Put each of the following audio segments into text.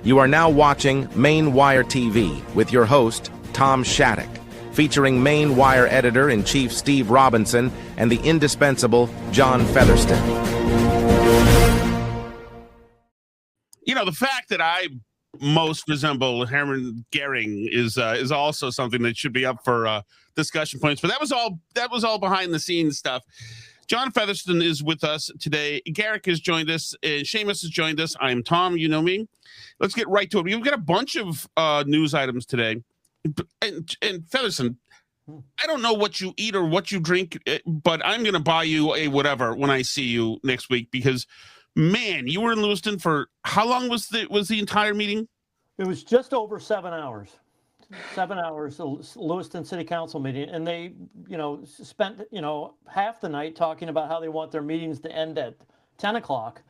You are now watching Main Wire TV with your host, Tom Shattuck, featuring Main Wire Editor-in-Chief Steve Robinson and the indispensable John Featherston. You know, the fact that I most resemble Herman Goering is also something that should be up for discussion points. But that was all behind the scenes stuff. John Featherston is with us today. Garrick has joined us. Seamus has joined us. I'm Tom. You know me. Let's get right to it. We've got a bunch of news items today. And Featherston, I don't know what you eat or what you drink, but I'm going to buy you a whatever when I see you next week because, man, you were in Lewiston for how long was the entire meeting? It was just over 7 hours. 7 hours, the Lewiston City Council meeting, and they, spent, half the night talking about how they want their meetings to end at 10 o'clock.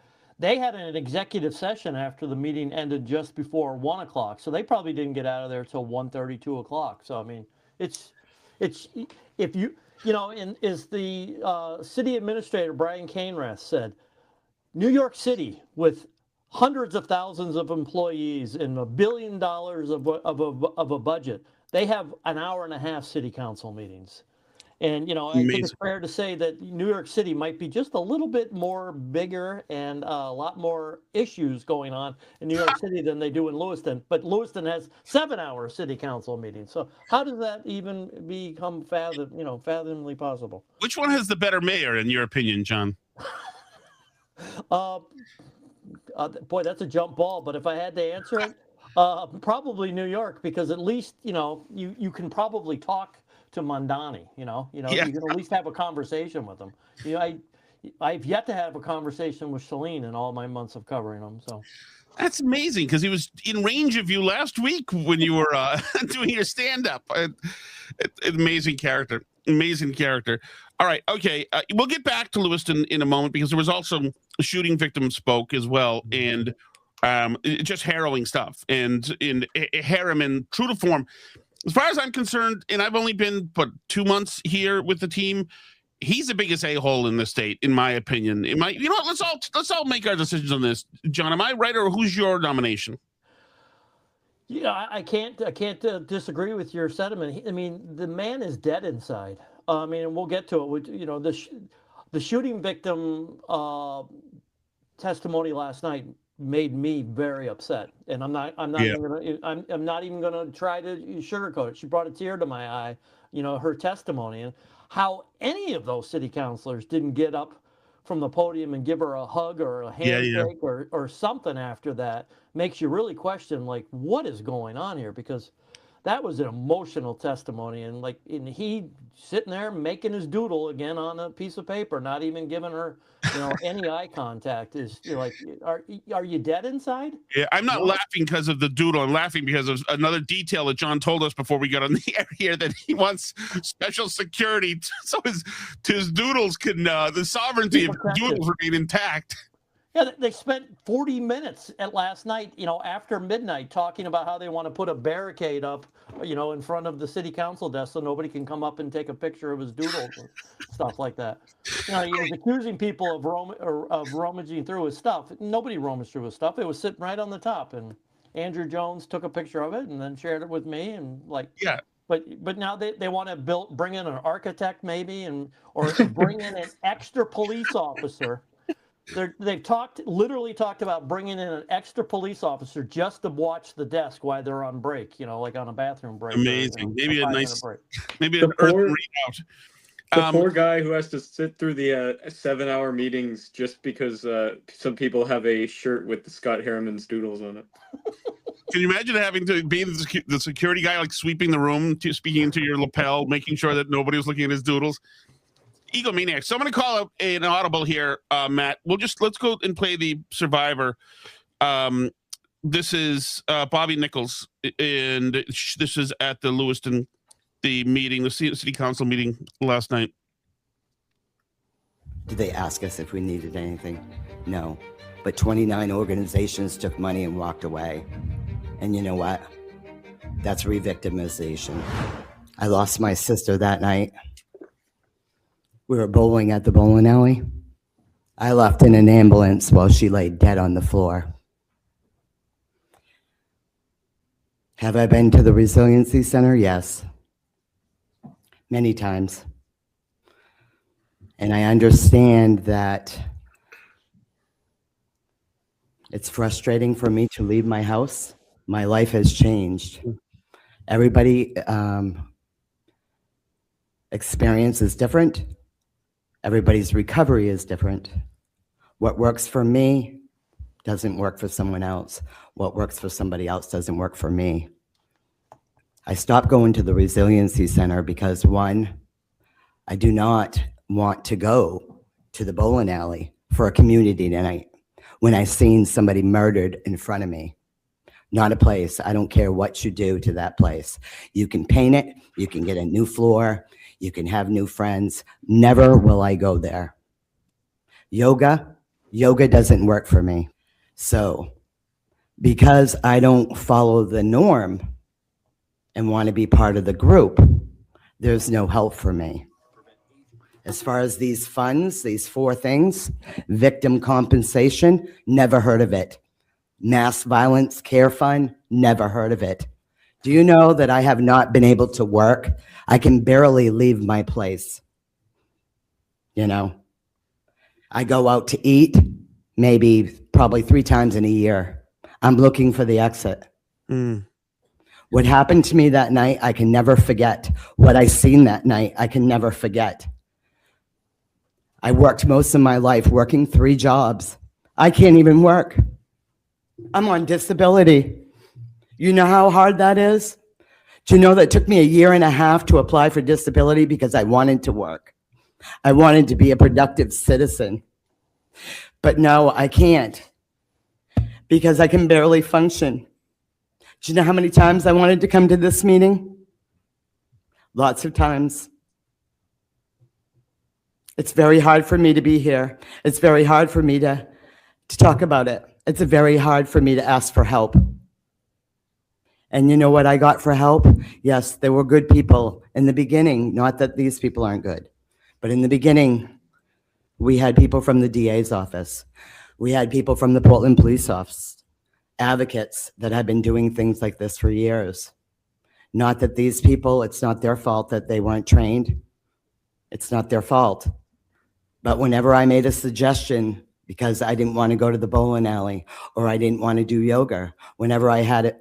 They had an executive session after the meeting ended just before 1 o'clock, so they probably didn't get out of there till 1:30, 2 o'clock. So I mean, it's if you and as the city administrator Brian Cainrath said, New York City with hundreds of thousands of employees and $1 billion of a budget, they have an hour and a half city council meetings. And, I think it's fair to say that New York City might be just a little bit more bigger and a lot more issues going on in New York City than they do in Lewiston. But Lewiston has 7-hour city council meetings. So how does that even become fathomably possible? Which one has the better mayor, in your opinion, John? Boy, that's a jump ball. But if I had to answer it, probably New York, because at least, you can probably talk to Mondani, Yeah. You can at least have a conversation with him. I've yet to have a conversation with Shalene in all my months of covering him. So that's amazing because he was in range of you last week when you were doing your stand-up. Amazing character. All right, okay. We'll get back to Lewiston in a moment because there was also a shooting victim spoke as well, and just harrowing stuff. And in Harriman, true to form, as far as I'm concerned, and I've only been 2 months here with the team, he's the biggest a-hole in the state, in my opinion. Let's all make our decisions on this. John, am I right, or who's your nomination? Yeah, I can't disagree with your sentiment. I mean, the man is dead inside. And we'll get to it. The shooting victim testimony last night made me very upset, and I'm not even gonna try to sugarcoat it. She brought a tear to my eye, her testimony, and how any of those city councilors didn't get up from the podium and give her a hug or a handshake or something after that makes you really question, like, what is going on here? Because that was an emotional testimony, and he sitting there making his doodle again on a piece of paper, not even giving her, any eye contact. Is like, are you dead inside? Yeah, I'm not laughing because of the doodle. I'm laughing because of another detail that John told us before we got on the air here, that he wants special security so his doodles can the sovereignty of doodles remain intact. Yeah, they spent 40 minutes last night, after midnight, talking about how they want to put a barricade up, in front of the city council desk so nobody can come up and take a picture of his doodles and stuff like that. He was accusing people of rummaging through his stuff. Nobody rummaged through his stuff. It was sitting right on the top, and Andrew Jones took a picture of it and then shared it with me, and But now they want to bring in an architect maybe, or bring in an extra police officer. They've literally talked about bringing in an extra police officer just to watch the desk while they're on break, like on a bathroom break. Amazing. Maybe an urgent readout. The poor guy who has to sit through the 7-hour meetings just because some people have a shirt with the Scott Harriman's doodles on it. Can you imagine having to be the security guy, like sweeping the room, speaking into your lapel, making sure that nobody was looking at his doodles? Egomaniac. So I'm going to call up an audible here, Matt. Let's go and play the survivor. This is Bobby Nichols, and this is at the Lewiston, the city council meeting last night. Did they ask us if we needed anything? No. But 29 organizations took money and walked away. And you know what? That's re-victimization. I lost my sister that night. We were bowling at the bowling alley. I left in an ambulance while she lay dead on the floor. Have I been to the Resiliency Center? Yes, many times. And I understand that it's frustrating for me to leave my house. My life has changed. Everybody experience is different. Everybody's recovery is different. What works for me doesn't work for someone else. What works for somebody else doesn't work for me. I stopped going to the Resiliency Center because, one, I do not want to go to the bowling alley for a community night when I've seen somebody murdered in front of me. Not a place. I don't care what you do to that place. You can paint it. You can get a new floor. You can have new friends. Never will I go there. Yoga doesn't work for me. So because I don't follow the norm and want to be part of the group, there's no help for me. As far as these funds, these 4 things, victim compensation, never heard of it. Mass violence care fund, never heard of it. Do you know that I have not been able to work? I can barely leave my place. You know, I go out to eat probably 3 times in a year. I'm looking for the exit. What happened to me that night, I can never forget. What I seen that night, I can never forget. I worked most of my life working 3 jobs. I can't even work. I'm on disability. You know how hard that is? Do you know that it took me a year and a half to apply for disability because I wanted to work? I wanted to be a productive citizen. But no, I can't because I can barely function. Do you know how many times I wanted to come to this meeting? Lots of times. It's very hard for me to be here. It's very hard for me to talk about it. It's very hard for me to ask for help. And you know what I got for help? Yes, there were good people in the beginning. Not that these people aren't good. But in the beginning, we had people from the DA's office. We had people from the Portland Police Office. Advocates that have been doing things like this for years. Not that these people, it's not their fault that they weren't trained. It's not their fault. But whenever I made a suggestion, because I didn't want to go to the bowling alley or I didn't want to do yoga, whenever I had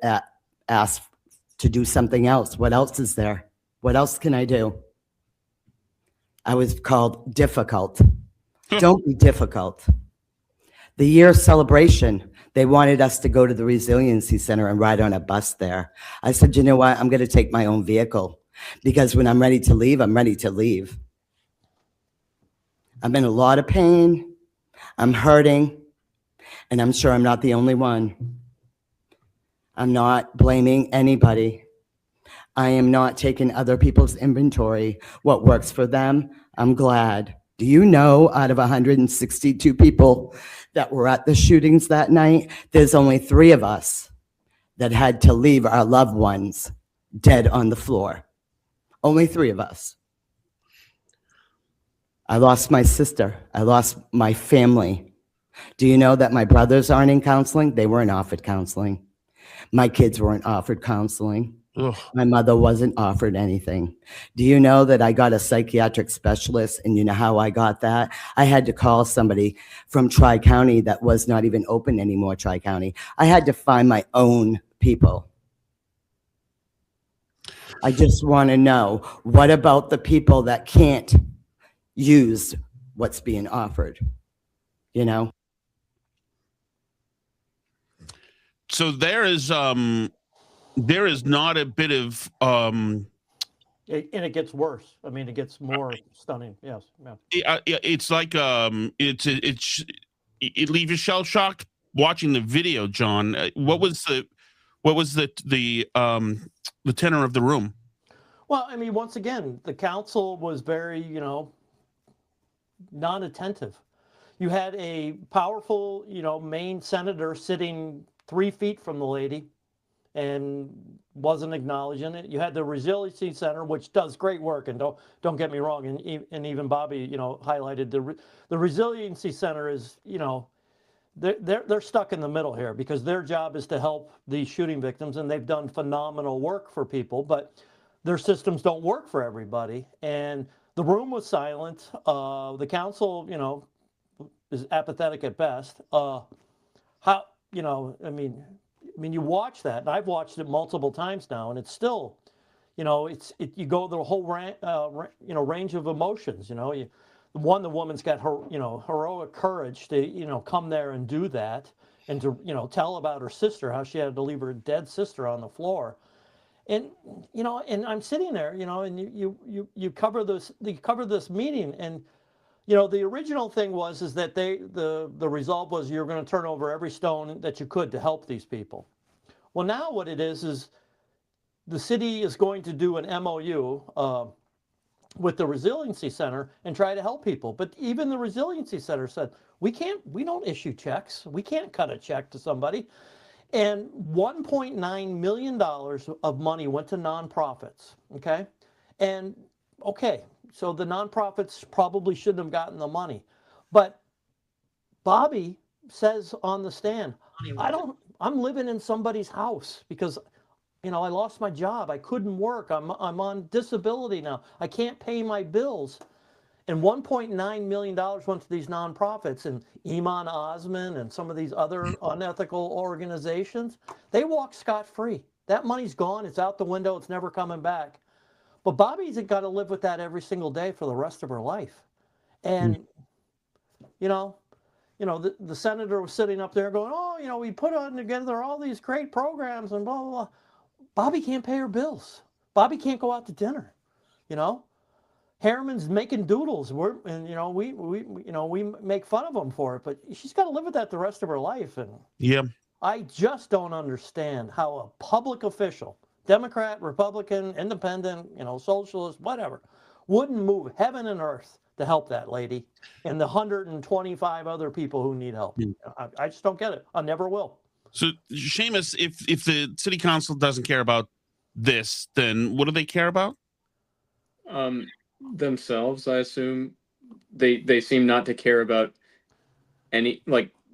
asked to do something else, what else is there? What else can I do? I was called difficult. Don't be difficult. The year celebration, they wanted us to go to the Resiliency Center and ride on a bus there. I said, you know what? I'm going to take my own vehicle because when I'm ready to leave, I'm ready to leave. I'm in a lot of pain. I'm hurting. And I'm sure I'm not the only one. I'm not blaming anybody. I am not taking other people's inventory. What works for them, I'm glad. Do you know out of 162 people that were at the shootings that night, there's only 3 of us that had to leave our loved ones dead on the floor. Only 3 of us. I lost my sister. I lost my family. Do you know that my brothers aren't in counseling? They weren't offered counseling. My kids weren't offered counseling. Ugh. My mother wasn't offered anything. Do you know that I got a psychiatric specialist? And you know how I got that? I had to call somebody from Tri-County that was not even open anymore, Tri-County. I had to find my own people. I just want to know, what about the people that can't use what's being offered? You know? So there is not a bit of And it gets worse. I mean, it gets more stunning. Yes. Yeah. it's like it leaves you shell shocked watching the video, John. What was the tenor of the room? Well, I mean, once again, the council was very, non-attentive. You had a powerful, Maine senator sitting 3 feet from the lady and wasn't acknowledging it. You had the Resiliency Center, which does great work, and don't get me wrong, and even Bobby, highlighted the Resiliency Center is, they're stuck in the middle here because their job is to help these shooting victims, and they've done phenomenal work for people, but their systems don't work for everybody. And the room was silent. The council, is apathetic at best. How, I mean, you watch that, and I've watched it multiple times now, and it's still, you go the whole range of emotions. The woman's got her, heroic courage to, come there and do that, and to, tell about her sister, how she had to leave her dead sister on the floor. And, and I'm sitting there, and you cover this meeting, and, the original thing is that the resolve was you're going to turn over every stone that you could to help these people. Well, now what it is the city is going to do an MOU with the Resiliency Center and try to help people. But even the Resiliency Center said, we don't issue checks. We can't cut a check to somebody. And $1.9 million of money went to nonprofits, okay? And, okay, so the nonprofits probably shouldn't have gotten the money. But Bobby says on the stand, I'm living in somebody's house because, I lost my job. I couldn't work. I'm on disability now. I can't pay my bills. And $1.9 million went to these nonprofits, and Iman Osman and some of these other unethical organizations, they walk scot-free. That money's gone. It's out the window. It's never coming back. But Bobby's got to live with that every single day for the rest of her life. And, the senator was sitting up there going, we put on together all these great programs and blah, blah, blah. Bobby can't pay her bills. Bobby can't go out to dinner, Harriman's making doodles. We make fun of him for it, but she's got to live with that the rest of her life. And Yeah. I just don't understand how a public official, Democrat, Republican, Independent, socialist, whatever, wouldn't move heaven and earth to help that lady and the 125 other people who need help. I just don't get it. I never will. So, Seamus, if the city council doesn't care about this, then what do they care about? Themselves, I assume. They seem not to care about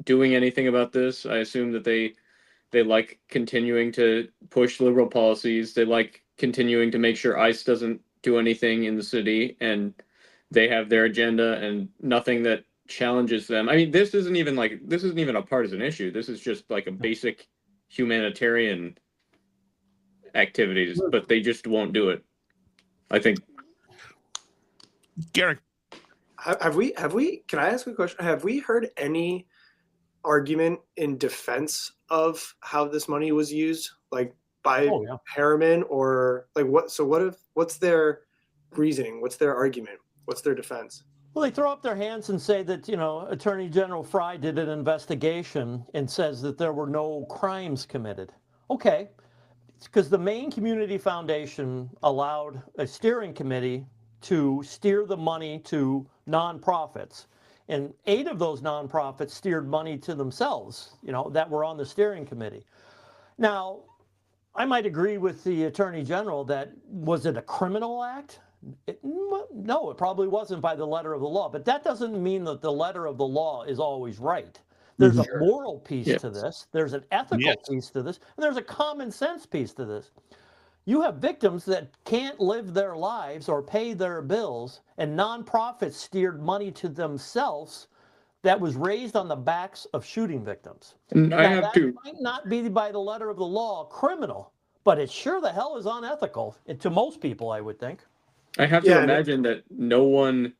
doing anything about this. I assume that they like continuing to push liberal policies. They like continuing to make sure ICE doesn't do anything in the city, and they have their agenda and nothing that challenges them. I mean, this isn't even a partisan issue. This is just like a basic humanitarian activities, but they just won't do it. I think. Garrick, have we? Can I ask a question? Have we heard any argument in defense of how this money was used, like by Harriman, or like what? So what's their reasoning? What's their argument? What's their defense? Well, they throw up their hands and say that, Attorney General Fry did an investigation and says that there were no crimes committed. Okay, it's because the Maine Community Foundation allowed a steering committee to steer the money to nonprofits. And 8 of those nonprofits steered money to themselves, that were on the steering committee. Now, I might agree with the Attorney General that, was it a criminal act? No, it probably wasn't by the letter of the law, but that doesn't mean that the letter of the law is always right. There's a moral piece to this, there's an ethical piece to this, and there's a common sense piece to this. You have victims that can't live their lives or pay their bills, and nonprofits steered money to themselves that was raised on the backs of shooting victims. That might not be by the letter of the law criminal, but it sure the hell is unethical to most people, I would think. I have to imagine that no one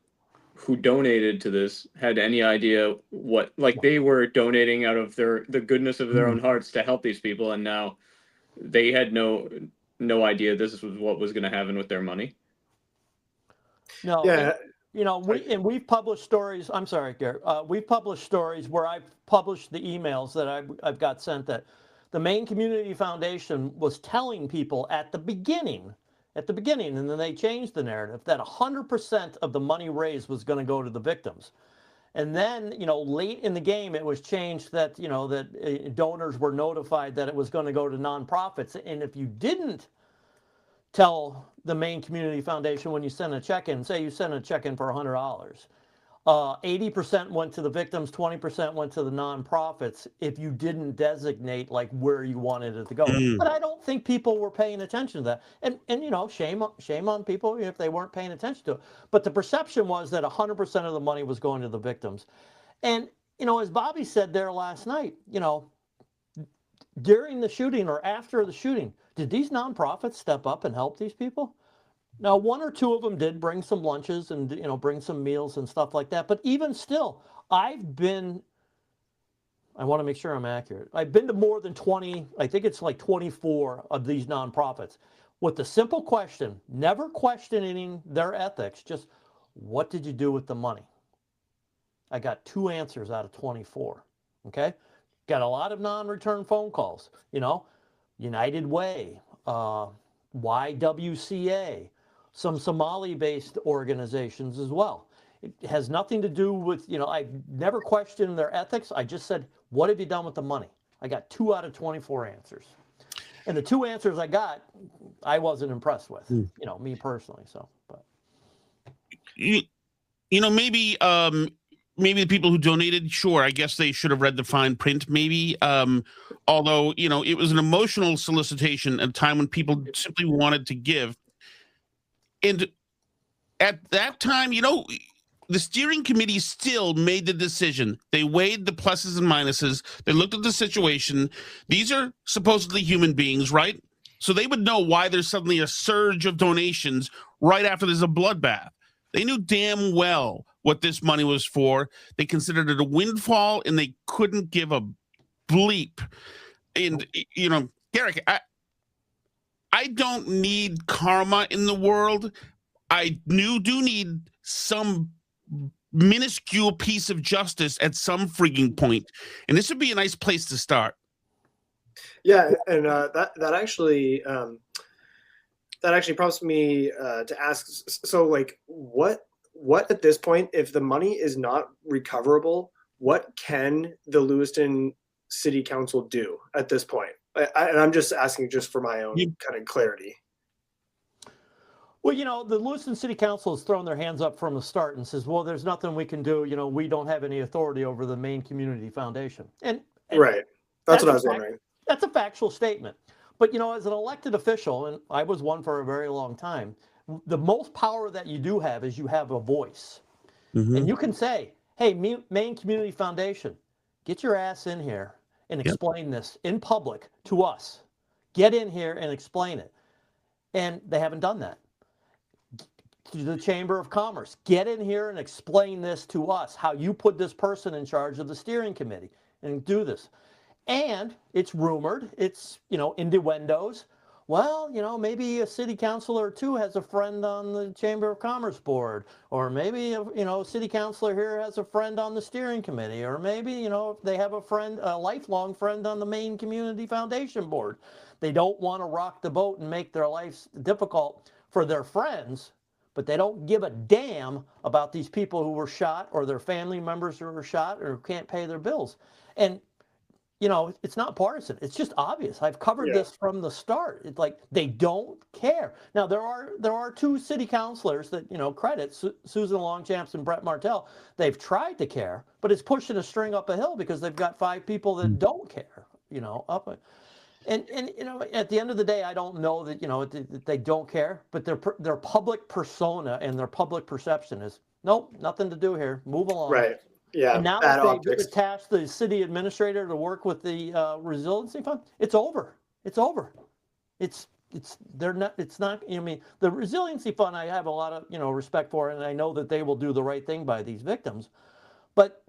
who donated to this had any idea what, they were donating out of the goodness of their own hearts to help these people, and now they had no idea this was what was going to happen with their money. No, we've published stories. I'm sorry, Garrett. We've published stories where I've published the emails that I've got sent that the Maine Community Foundation was telling people at the beginning, and then they changed the narrative, that 100% of the money raised was going to go to the victims. And then, late in the game, it was changed that, that donors were notified that it was going to go to nonprofits. And if you didn't tell the Maine Community Foundation when you send a check in, say you send a check in for $100, 80% went to the victims, 20% went to the nonprofits if you didn't designate like where you wanted it to go. But I don't think people were paying attention to that. And you know, shame on people if they weren't paying attention to it. But the perception was that 100% of the money was going to the victims. And, you know, as Bobby said there last night, you know, during the shooting or after the shooting, did these nonprofits step up and help these people? Now, one or two of them did bring some lunches and, you know, bring some meals and stuff like that. But even still, I want to make sure I'm accurate. I've been to more than 20, I think it's like 24 of these nonprofits with the simple question, never questioning their ethics, just what did you do with the money? I got 2 answers out of 24, okay? Got a lot of non-return phone calls, you know, United Way, YWCA, some Somali-based organizations as well. It has nothing to do with, you know, I've never questioned their ethics. I just said, what have you done with the money? I got 2 out of 24 answers. And the 2 answers I got, I wasn't impressed with, you know, me personally. So, but. You know, maybe the people who donated, sure, I guess they should have read the fine print, maybe. Although, you know, it was an emotional solicitation at a time when people simply wanted to give. And at that time, you know, the steering committee still made the decision. They weighed the pluses and minuses. They looked at the situation. These are supposedly human beings, right? So they would know why there's suddenly a surge of donations right after there's a bloodbath. They knew damn well what this money was for. They considered it a windfall, and they couldn't give a bleep. And, you know, Garrick, I don't need karma in the world. I do need some minuscule piece of justice at some freaking point. And this would be a nice place to start. Yeah, and that actually prompts me to ask. So, like, what at this point, if the money is not recoverable, what can the Lewiston City Council do at this point? And I'm just asking just for my own kind of clarity. Well, you know, the Lewiston City Council has thrown their hands up from the start and says, well, there's nothing we can do. You know, we don't have any authority over the Maine Community Foundation. And right. That's what I was wondering. That's a factual statement. But, you know, as an elected official, and I was one for a very long time, the most power that you do have is you have a voice. And you can say, hey, Maine Community Foundation, get your ass in here and explain this in public to us. Get in here and explain it. And they haven't done that. To the Chamber of Commerce, get in here and explain this to us, how you put this person in charge of the steering committee and do this. And it's rumored, it's, you know, innuendos. Well, you know, maybe a city councilor or two has a friend on the Chamber of Commerce board, or maybe, you know, a city councilor here has a friend on the steering committee, or maybe, you know, they have a friend, a lifelong friend on the Maine Community Foundation board. They don't want to rock the boat and make their lives difficult for their friends, but they don't give a damn about these people who were shot or their family members who were shot or who can't pay their bills. And you know, it's not partisan. It's just obvious. I've covered this from the start. It's like they don't care. Now, there are 2 city councilors that, you know, credit Susan Longchamps and Brett Martell. They've tried to care, but it's pushing a string up a hill because they've got 5 people that don't care, you know, up. And you know, at the end of the day, I don't know that, you know, that they don't care, but their public persona and their public perception is, nope, nothing to do here. Move along. Right. Yeah. And now that they've tasked the city administrator to work with the resiliency fund, it's over. It's over. It's not. I mean, the resiliency fund, I have a lot of, you know, respect for, and I know that they will do the right thing by these victims. But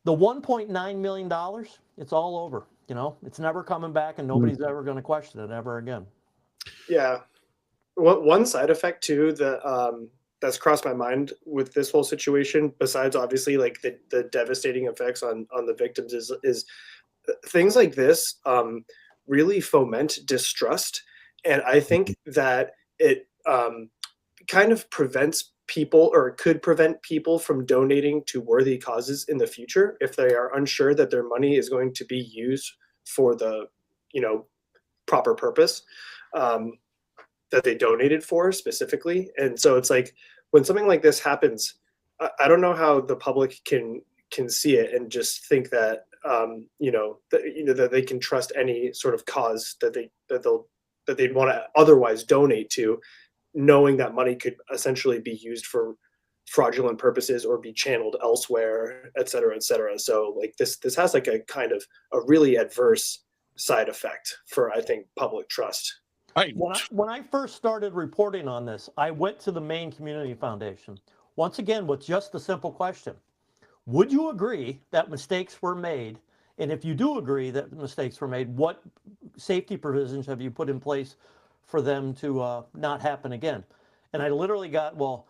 the $1.9 million, it's all over. You know, it's never coming back, and nobody's ever going to question it ever again. Yeah. One side effect too that that's crossed my mind with this whole situation, besides obviously like the devastating effects on the victims, is things like this really foment distrust. And I think that it kind of prevents people, or could prevent people, from donating to worthy causes in the future if they are unsure that their money is going to be used for the, you know, proper purpose that they donated for specifically. And so it's like, when something like this happens, I don't know how the public can see it and just think that that they can trust any sort of cause that they'd want to otherwise donate to, knowing that money could essentially be used for fraudulent purposes or be channeled elsewhere, et cetera, et cetera. So like this has like a kind of a really adverse side effect for, I think, public trust. When I first started reporting on this, I went to the Maine Community Foundation, once again, with just the simple question: would you agree that mistakes were made? And if you do agree that mistakes were made, what safety provisions have you put in place for them to not happen again? And I literally got, well,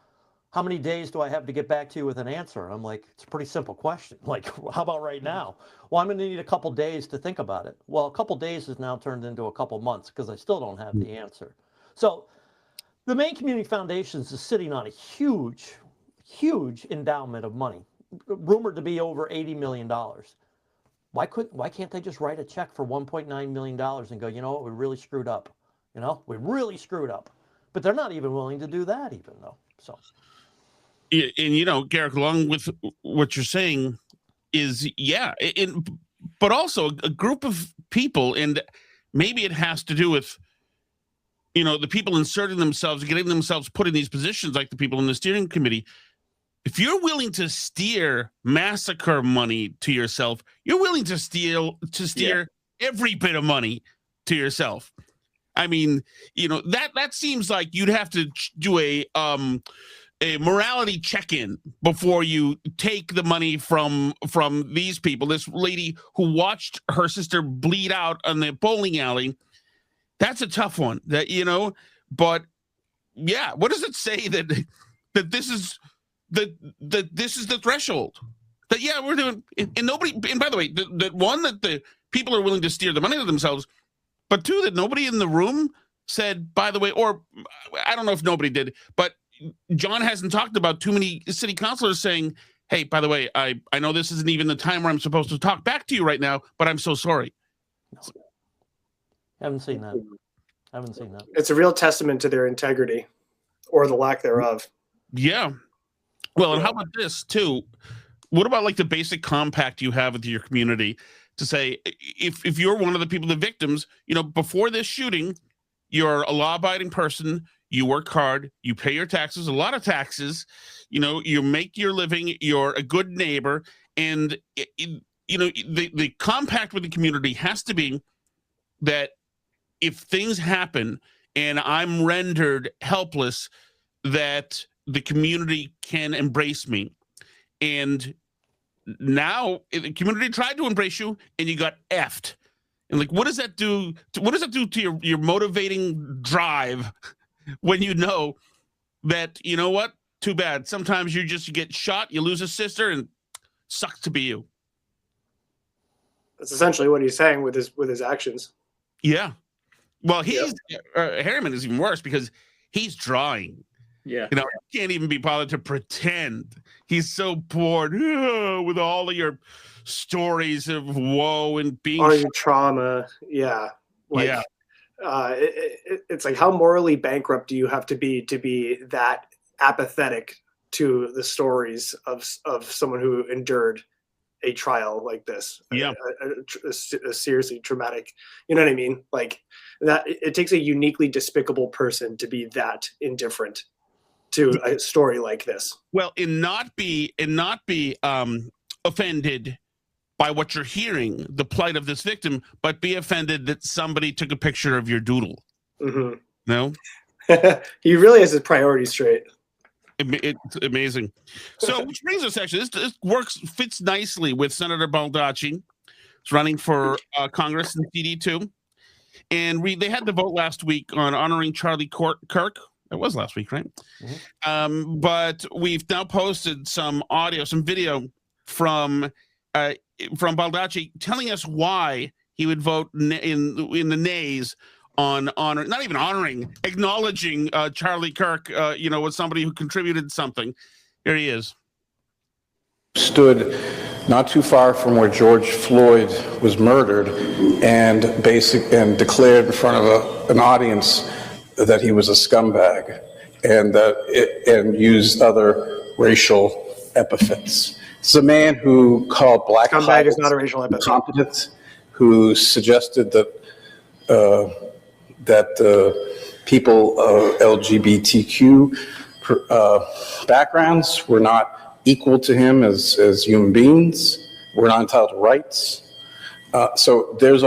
how many days do I have to get back to you with an answer? I'm like, it's a pretty simple question. Like, how about right now? Well, I'm going to need a couple days to think about it. Well, a couple days has now turned into a couple months because I still don't have the answer. So the Maine Community Foundation is sitting on a huge, huge endowment of money, rumored to be over $80 million. Why can't they just write a check for $1.9 million and go, you know what, we really screwed up. You know, we really screwed up. But they're not even willing to do that even though. So. And Garrick, along with what you're saying is, but also a group of people, and maybe it has to do with, the people inserting themselves, getting themselves put in these positions, like the people in the steering committee. If you're willing to steer massacre money to yourself, you're willing to steer every bit of money to yourself. I mean, that seems like you'd have to do a morality check-in before you take the money from these people. This lady who watched her sister bleed out on the bowling alley, that's a tough one. But yeah, what does it say that this is this is the threshold? That we're doing, and nobody. And by the way, that one, that the people are willing to steer the money to themselves, but two, that nobody in the room said, by the way, or I don't know if nobody did, but John hasn't talked about too many city councilors saying, hey, by the way, I know this isn't even the time where I'm supposed to talk back to you right now, but I'm so sorry. Haven't seen that. It's a real testament to their integrity, or the lack thereof. Yeah. Well, and how about this too? What about like the basic compact you have with your community to say, if you're one of the people, the victims, before this shooting, you're a law-abiding person, you work hard, you pay your taxes, a lot of taxes, you make your living, you're a good neighbor, and the compact with the community has to be that if things happen and I'm rendered helpless, that the community can embrace me. And now the community tried to embrace you and you got effed. And like, what does that do to your motivating drive when you know that, what? Too bad. Sometimes you get shot, you lose a sister, and sucks to be you. That's essentially what he's saying with his actions. Yeah. Well, Harriman is even worse because he's drawing. Yeah. He can't even be bothered to pretend. He's so bored with all of your stories of woe and being all your trauma. Yeah. It's like, how morally bankrupt do you have to be that apathetic to the stories of someone who endured a trial like this? Yeah. A seriously traumatic, you know what I mean? Like that, it takes a uniquely despicable person to be that indifferent to a story like this. Well, and not be offended by what you're hearing, the plight of this victim, but be offended that somebody took a picture of your doodle. Mm-hmm. No? He really has his priorities straight. It's amazing. So, which brings us actually, this fits nicely with Senator Baldacci. He's running for Congress in CD2. And they had the vote last week on honoring Charlie Kirk. It was last week, right? Mm-hmm. But we've now posted some audio, some video from Baldacci telling us why he would vote in the nays on not even honoring, acknowledging Charlie Kirk, was somebody who contributed something. Here he is. Stood not too far from where George Floyd was murdered and declared in front of an audience that he was a scumbag and used other racial epithets. It's a man who called black Scumbag is not a racial epithet. incompetent, who suggested that people of LGBTQ backgrounds were not equal to him as human beings. We're not entitled to rights. So there's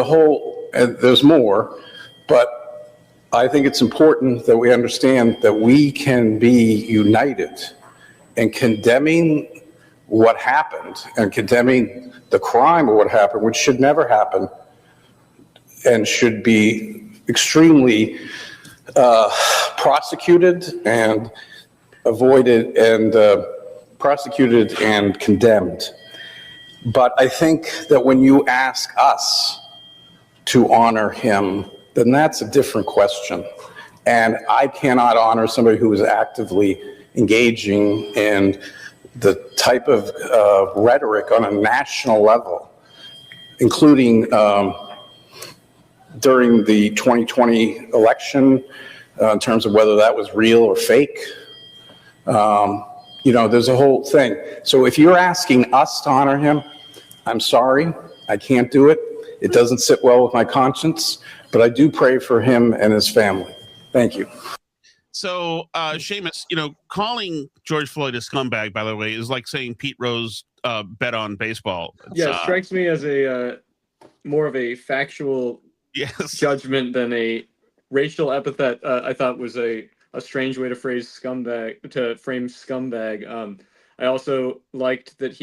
there's more, but I think it's important that we understand that we can be united in condemning what happened and condemning the crime of what happened, which should never happen and should be extremely prosecuted and avoided and prosecuted and condemned. But I think that when you ask us to honor him, then that's a different question. And I cannot honor somebody who is actively engaging in the type of rhetoric on a national level, including during the 2020 election, in terms of whether that was real or fake. There's a whole thing. So if you're asking us to honor him, I'm sorry, I can't do it. It doesn't sit well with my conscience, but I do pray for him and his family. Thank you. So, Seamus, calling George Floyd a scumbag, by the way, is like saying Pete Rose bet on baseball. It strikes me as a more of a factual judgment than a racial epithet. I thought was a strange way to frame scumbag. I also liked that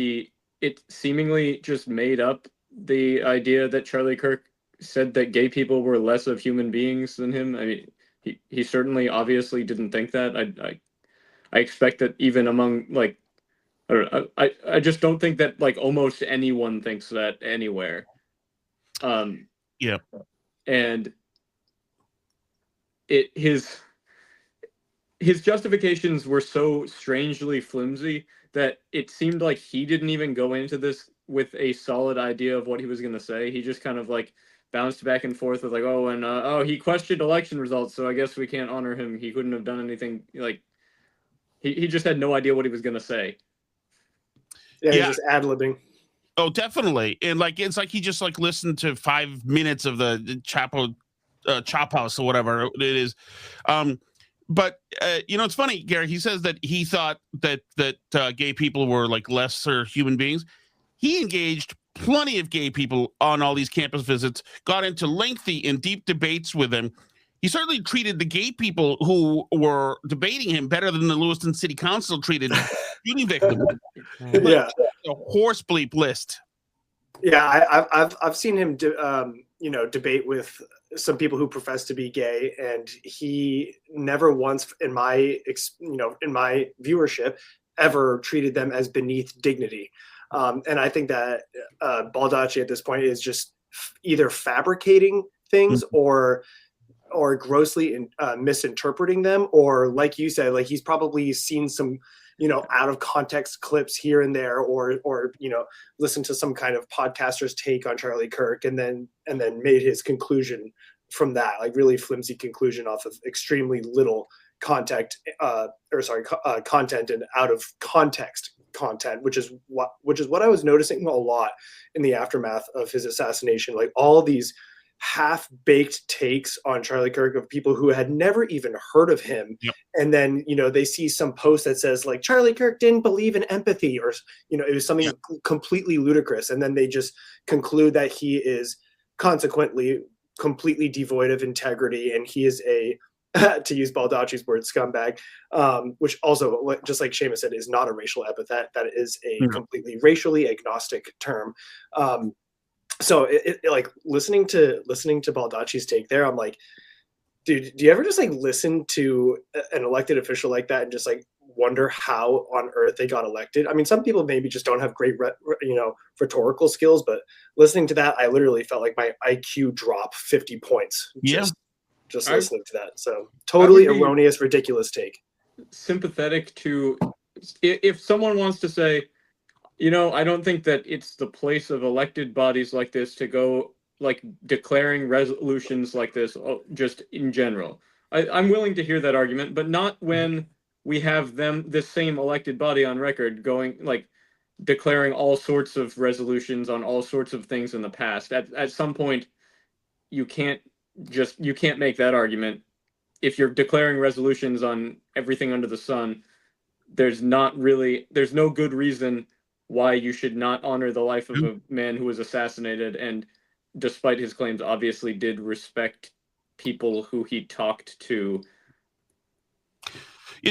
it seemingly just made up the idea that Charlie Kirk said that gay people were less of human beings than him. I mean, he certainly obviously didn't think that. I expect that even among I just don't think that almost anyone thinks that anywhere. And his justifications were so strangely flimsy that it seemed like he didn't even go into this with a solid idea of what he was going to say. He just kind of bounced back and forth with he questioned election results, so I guess we can't honor him. He couldn't have done anything. He just had no idea what he was going to say. Yeah, he's just ad-libbing. Oh, definitely. And it's like he just listened to 5 minutes of the Chop House or whatever it is. But it's funny, Gary. He says that he thought that gay people were lesser human beings. He engaged plenty of gay people on all these campus visits, got into lengthy and deep debates with them. He certainly treated the gay people who were debating him better than the Lewiston City Council treated shooting victims. Yeah, a horse bleep list. Yeah, I've seen him debate with some people who profess to be gay, and he never once in my viewership ever treated them as beneath dignity. And I think that Baldacci at this point is just either fabricating things or grossly misinterpreting them, or like you said, he's probably seen some out of context clips here and there, or listen to some kind of podcaster's take on Charlie Kirk and then made his conclusion from that, really flimsy conclusion off of extremely little content and out of context content, which is what I was noticing a lot in the aftermath of his assassination. All these half-baked takes on Charlie Kirk of people who had never even heard of him. Yep. And then, they see some post that says Charlie Kirk didn't believe in empathy, or, it was something completely ludicrous. And then they just conclude that he is consequently completely devoid of integrity. And he is a, to use Baldacci's word, scumbag, which also, just like Seamus said, is not a racial epithet. That is a completely racially agnostic term. So listening to Baldacci's take there, I'm like, dude, do you ever just listen to an elected official like that and just wonder how on earth they got elected? I mean, some people maybe just don't have great, rhetorical skills, but listening to that, I literally felt like my IQ drop 50 points. Just listening to that. So totally erroneous, ridiculous take. Sympathetic to, if someone wants to say, I don't think that it's the place of elected bodies like this to go declaring resolutions like this just in general. I'm willing to hear that argument, but not when we have this same elected body on record going like declaring all sorts of resolutions on all sorts of things in the past. At some point, you can't make that argument. If you're declaring resolutions on everything under the sun, there's no good reason why you should not honor the life of a man who was assassinated and, despite his claims, obviously did respect people who he talked to.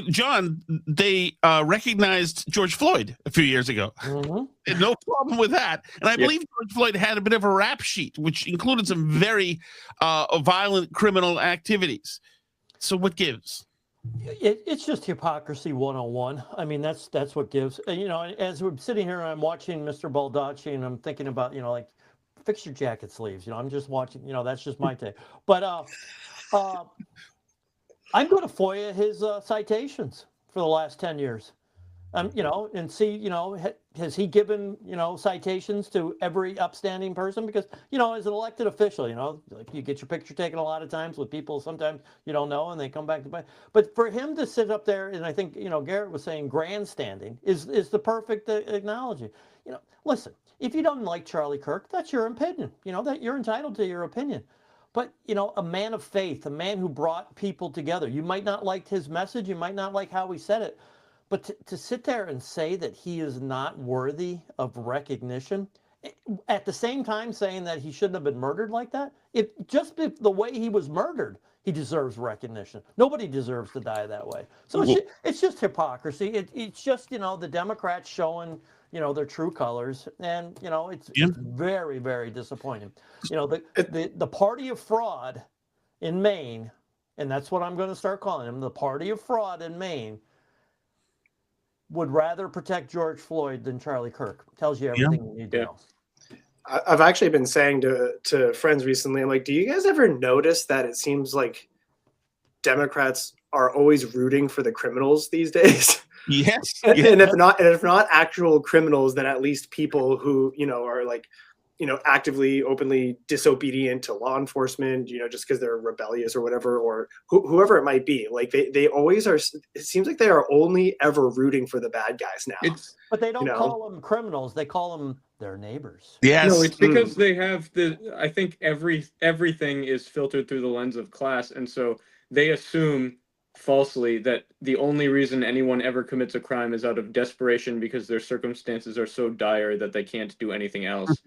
John, they recognized George Floyd a few years ago. Mm-hmm. No problem with that. And I believe George Floyd had a bit of a rap sheet, which included some very violent criminal activities. So what gives? It's just hypocrisy 101. I mean, that's what gives. You know, as we're sitting here and I'm watching Mr. Baldacci and I'm thinking about, you know, like, fix your jacket sleeves. You know, I'm just watching, you know, that's just my take. But I'm going to FOIA his citations for the last 10 years. You know, and see, you know, has he given, you know, citations to every upstanding person? Because, you know, as an elected official, you know, like you get your picture taken a lot of times with people sometimes you don't know and they come back to buy. But for him to sit up there, and I think, you know, Garrett was saying grandstanding is the perfect analogy. You know, listen, if you don't like Charlie Kirk, that's your opinion. You know, that you're entitled to your opinion. But, you know, a man of faith, a man who brought people together. You might not like his message. You might not like how he said it. But to sit there and say that he is not worthy of recognition, at the same time saying that he shouldn't have been murdered like that, the way he was murdered, he deserves recognition. Nobody deserves to die that way. So it's just hypocrisy. It's just, you know, the Democrats showing, you know, their true colors, and, you know, it's very, very disappointing. You know, the party of fraud in Maine, and that's what I'm going to start calling him, the party of fraud in Maine, would rather protect George Floyd than Charlie Kirk. Tells you everything you need to know. I've actually been saying to friends recently, I'm like, do you guys ever notice that it seems like Democrats are always rooting for the criminals these days? Yes. And if not actual criminals, then at least people who, you know, are like, you know, actively, openly disobedient to law enforcement, you know, just because they're rebellious or whatever, or whoever it might be. Like they always are. It seems like they are only ever rooting for the bad guys now. But they don't call them criminals. They call them their neighbors. Yes. No, it's because they have I think everything is filtered through the lens of class. And so they assume falsely that the only reason anyone ever commits a crime is out of desperation because their circumstances are so dire that they can't do anything else.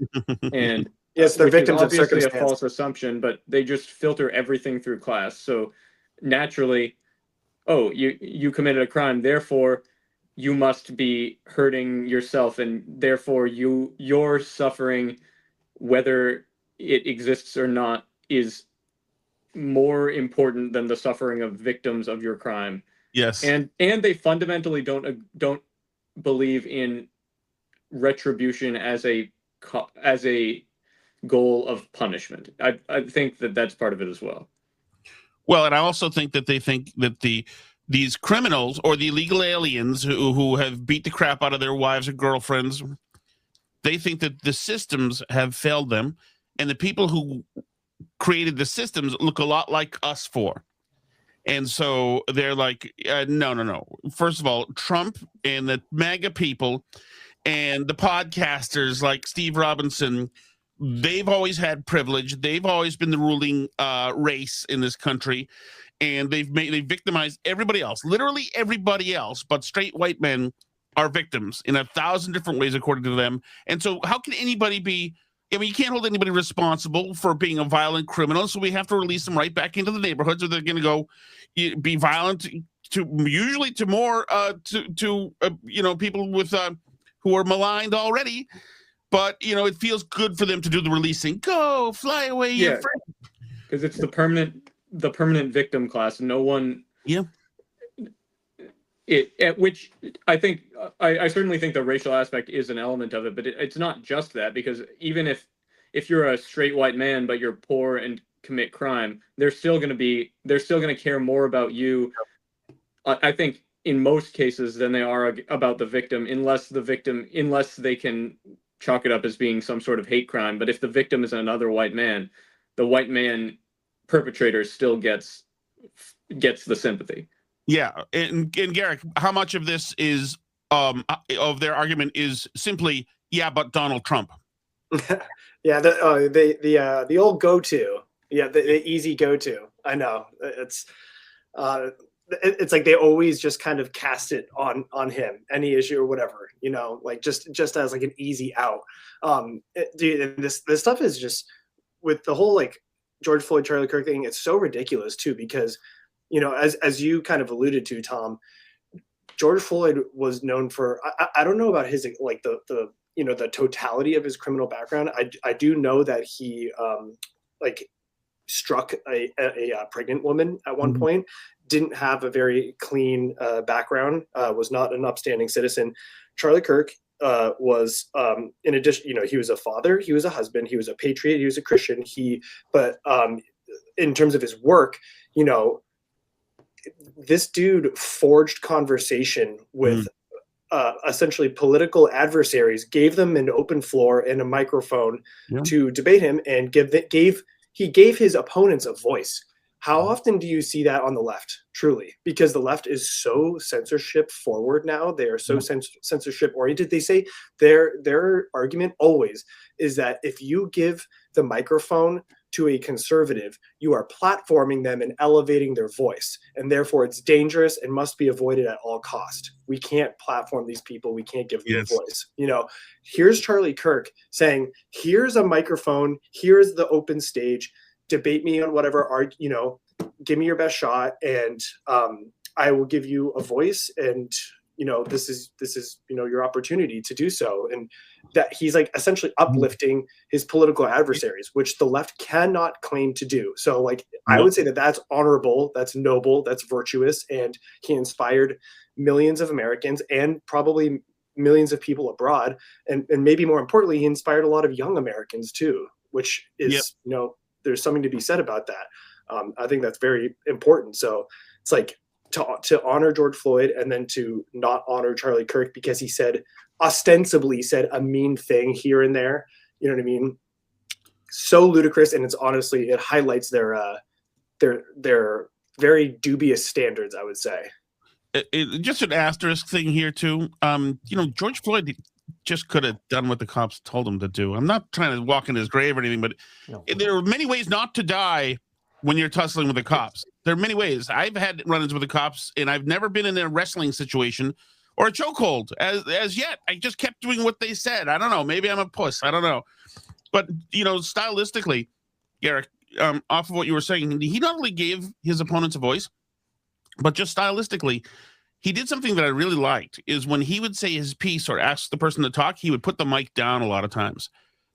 And yes, they're victims of circumstance. Obviously a false assumption, but they just filter everything through class. So naturally, oh, you committed a crime, therefore you must be hurting yourself, and therefore your suffering, whether it exists or not, is more important than the suffering of victims of your crime. Yes. And they fundamentally don't believe in retribution as a goal of punishment. I think that's part of it as well. Well, and I also think that they think that these criminals or the illegal aliens who have beat the crap out of their wives or girlfriends, they think that the systems have failed them, and the people who created the systems look a lot like us four. And so they're like, no. First of all, Trump and the MAGA people and the podcasters like Steve Robinson, they've always had privilege. They've always been the ruling race in this country. And they victimized everybody else, literally everybody else, but straight white men are victims in 1,000 different ways, according to them. And so how can anybody be, I mean, you can't hold anybody responsible for being a violent criminal, so we have to release them right back into the neighborhoods, or they're going to go be violent usually to more you know, people with who are maligned already. But you know, it feels good for them to do the releasing. Go fly away, your friend. Because it's the permanent victim class. No one. Yeah. Which I think I certainly think the racial aspect is an element of it, but it's not just that, because even if you're a straight white man but you're poor and commit crime, they're still going to care more about you, I think, in most cases than they are about the victim, unless they can chalk it up as being some sort of hate crime. But if the victim is another white man, the white man perpetrator still gets the sympathy. Yeah, and Garrick, how much of this is of their argument is simply, yeah, but Donald Trump? Yeah, the old go-to, yeah, the easy go-to. I know it's like they always just kind of cast it on him, any issue or whatever, like just as like an easy out. Dude, this stuff is just, with the whole like George Floyd, Charlie Kirk thing, it's so ridiculous too, because as you kind of alluded to, Tom, George Floyd was known for, I don't know about his like the the totality of his criminal background. I do know that he like struck a pregnant woman at one point, didn't have a very clean background, was not an upstanding citizen. Charlie Kirk was, in addition, he was a father, he was a husband, he was a patriot, he was a Christian. But in terms of his work, this dude forged conversation with essentially political adversaries, gave them an open floor and a microphone to debate him, and he gave his opponents a voice. How often do you see that on the left? Truly, because the left is so censorship forward now. They are so censorship oriented. They say their argument always is that if you give the microphone to a conservative, you are platforming them and elevating their voice, and therefore it's dangerous and must be avoided at all cost. We can't platform these people. We can't give them a voice. Here's Charlie Kirk saying, here's a microphone, here's the open stage, debate me on whatever, give me your best shot, and I will give you a voice, and this is your opportunity to do so. And that he's like essentially uplifting his political adversaries, which the left cannot claim to do. So like, I would say that that's honorable, that's noble, that's virtuous, and he inspired millions of Americans and probably millions of people abroad, and maybe more importantly, he inspired a lot of young Americans too, which is there's something to be said about that. I think that's very important. So it's like, to honor George Floyd and then to not honor Charlie Kirk because he ostensibly said a mean thing here and there. You know what I mean? So ludicrous, and it highlights their very dubious standards, I would say. Just an asterisk thing here too. George Floyd just could have done what the cops told him to do. I'm not trying to walk in his grave or anything, but there are many ways not to die when you're tussling with the cops. There are many ways. I've had run-ins with the cops, and I've never been in a wrestling situation or a chokehold as yet. I just kept doing what they said. I don't know. Maybe I'm a puss. I don't know. But, stylistically, Garrick, off of what you were saying, he not only gave his opponents a voice, but just stylistically, he did something that I really liked, is when he would say his piece or ask the person to talk, he would put the mic down a lot of times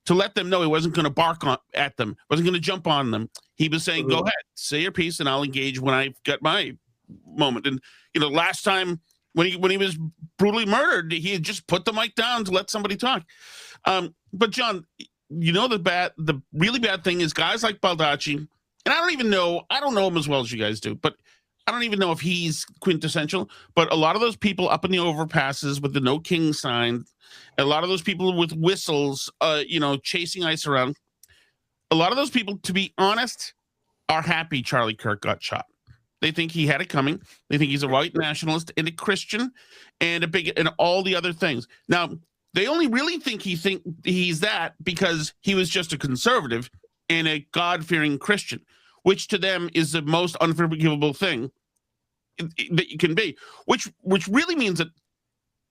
to let them know he wasn't going to bark at them, wasn't going to jump on them. He was saying, go ahead, say your piece, and I'll engage when I've got my moment. And, last time when he was brutally murdered, he had just put the mic down to let somebody talk. But John, the really bad thing is guys like Baldacci, and I don't know him as well as you guys do, but I don't even know if he's quintessential, but a lot of those people up in the overpasses with the No King sign, a lot of those people with whistles, chasing ICE around, a lot of those people, to be honest, are happy Charlie Kirk got shot. They think he had it coming. They think he's a white nationalist and a Christian and a bigot and all the other things. Now, they only really think he's that because he was just a conservative and a God-fearing Christian, which to them is the most unforgivable thing that you can be, which really means that,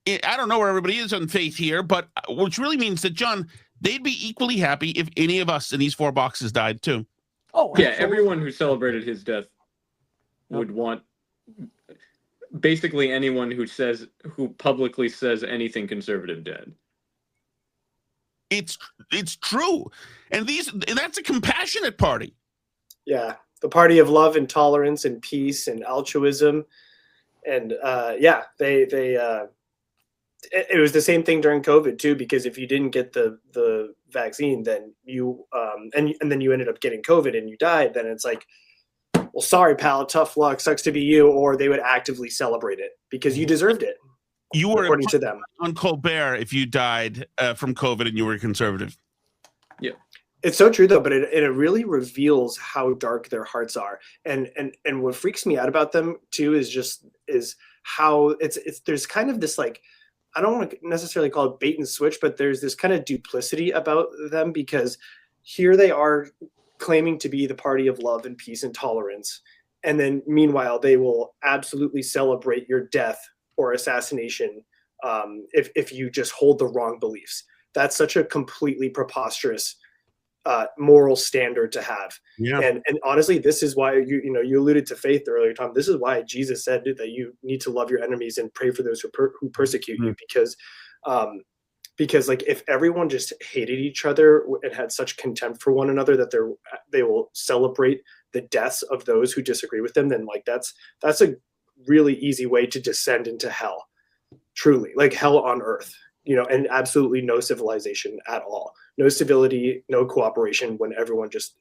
I don't know where everybody is on faith here, but which really means that, John, they'd be equally happy if any of us in these 4 boxes died too. Oh, yeah. Everyone who celebrated his death would want, basically anyone who publicly says anything conservative dead. It's true. And that's a compassionate party. Yeah. The party of love and tolerance and peace and altruism. And it was the same thing during COVID too, because if you didn't get the vaccine, then you and then you ended up getting COVID and you died, then it's like, well, sorry, pal, tough luck, sucks to be you. Or they would actively celebrate it because you deserved it. You were according to them on Colbert if you died from COVID and you were conservative. Yeah. It's so true though, but it really reveals how dark their hearts are. And what freaks me out about them too is how it's there's kind of this, like, I don't want to necessarily call it bait and switch, but there's this kind of duplicity about them, because here they are claiming to be the party of love and peace and tolerance. And then meanwhile, they will absolutely celebrate your death or assassination if you just hold the wrong beliefs. That's such a completely preposterous moral standard to have. Yeah. And honestly, this is why you alluded to faith earlier, Tom. This is why Jesus said that you need to love your enemies and pray for those who persecute you, because like, if everyone just hated each other and had such contempt for one another that they will celebrate the deaths of those who disagree with them, then like that's a really easy way to descend into hell, truly, like hell on earth. And absolutely no civilization at all, no civility, no cooperation, when everyone just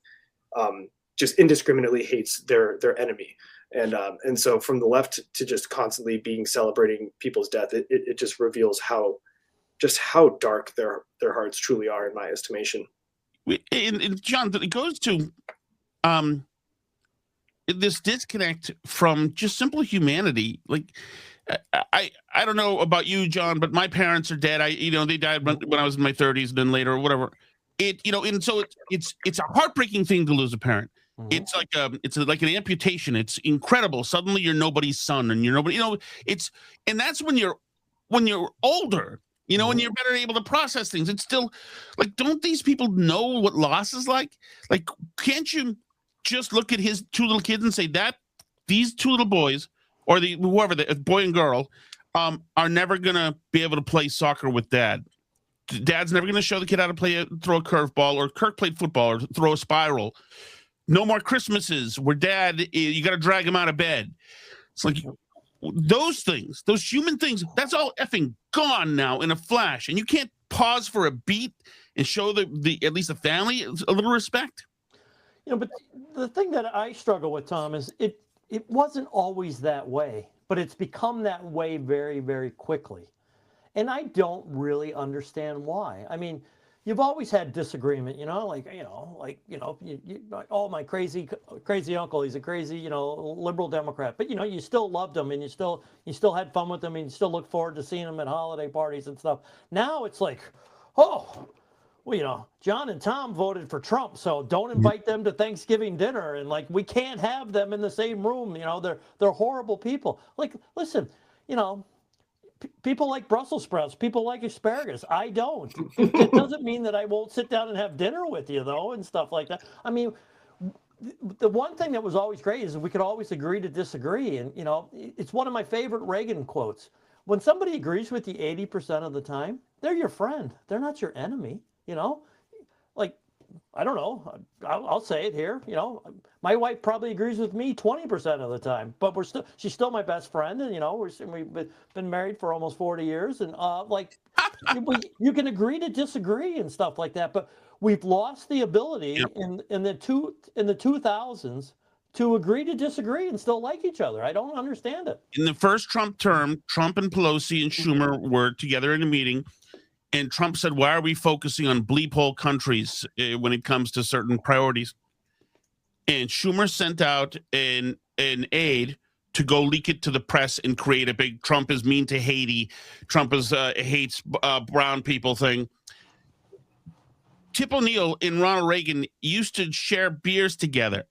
indiscriminately hates their enemy. And so from the left to just constantly celebrating people's death, it just reveals how dark their hearts truly are, in my estimation. And John, it goes to this disconnect from just simple humanity. Like, I don't know about you, John, but my parents are dead. They died when I was in my 30s, and then later or whatever. And so it's a heartbreaking thing to lose a parent. Mm-hmm. It's like an amputation. It's incredible. Suddenly you're nobody's son, and you're nobody. And that's when you're older. And you're better able to process things. It's still like, don't these people know what loss is like? Like, can't you just look at his two little kids and say that these two little boys, or whoever, the boy and girl, are never gonna be able to play soccer with dad. Dad's never gonna show the kid how to throw a curveball, or Kirk played football, or throw a spiral. No more Christmases where dad, you got to drag him out of bed. It's like those things, those human things, that's all effing gone now in a flash, and you can't pause for a beat and show the at least the family a little respect. But the thing that I struggle with, Tom, is it wasn't always that way, but it's become that way very, very quickly. And I don't really understand why. I mean, you've always had disagreement, oh, my crazy uncle, he's a crazy, liberal Democrat, but you still loved him, and you still had fun with him, and you still look forward to seeing him at holiday parties and stuff. Now it's like, oh, well, John and Tom voted for Trump, so don't invite them to Thanksgiving dinner, and like, we can't have them in the same room. They're horrible people. Like, listen, people like Brussels sprouts, people like asparagus. I don't. It doesn't mean that I won't sit down and have dinner with you, though, and stuff like that. I mean, the one thing that was always great is we could always agree to disagree. And, it's one of my favorite Reagan quotes. When somebody agrees with you 80% of the time, they're your friend. They're not your enemy, Like, I don't know. I'll say it here. My wife probably agrees with me 20% of the time, but she's still my best friend, and we've been married for almost 40 years, and you can agree to disagree and stuff like that. But we've lost the ability in the 2000s to agree to disagree and still like each other. I don't understand it. In the first Trump term, Trump and Pelosi and Schumer were together in a meeting. And Trump said, why are we focusing on bleep hole countries when it comes to certain priorities? And Schumer sent out an aide to go leak it to the press and create a big Trump is mean to Haiti, Trump is hates brown people thing. Tip O'Neill and Ronald Reagan used to share beers together.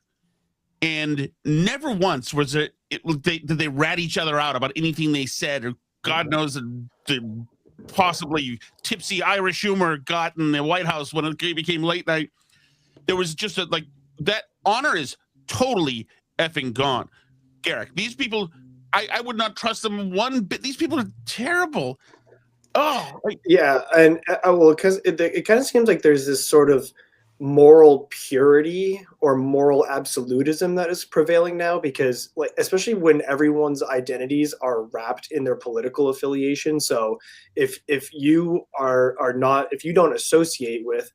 And never once did they rat each other out about anything they said, or God knows the possibly tipsy Irish humor got in the White House when it became late night. There was just that honor is totally effing gone. Garrick, these people, I would not trust them one bit. These people are terrible. Oh, yeah, and because it kind of seems like there's this sort of moral purity or moral absolutism that is prevailing now, because especially when everyone's identities are wrapped in their political affiliation. So if you if you don't associate with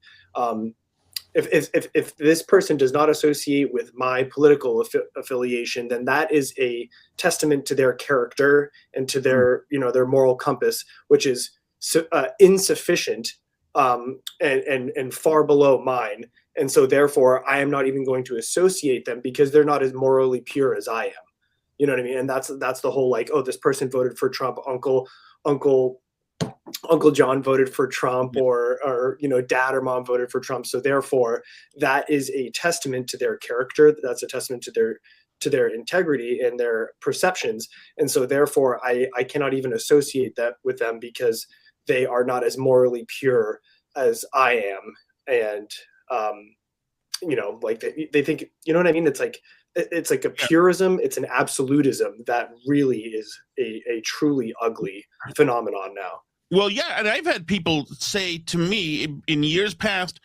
if this person does not associate with my political affiliation, then that is a testament to their character and to their their moral compass, which is insufficient and far below mine. And so therefore I am not even going to associate them because they're not as morally pure as I am. You know what I mean? And that's the whole like, oh, this person voted for Trump, Uncle John voted for Trump, or dad or mom voted for Trump. So therefore that is a testament to their character. That's a testament to their integrity and their perceptions. And so therefore I cannot even associate that with them because they are not as morally pure as I am. And, like they think, you know what I mean? It's like a purism. It's an absolutism that really is a truly ugly phenomenon now. Well, yeah, and I've had people say to me in years past,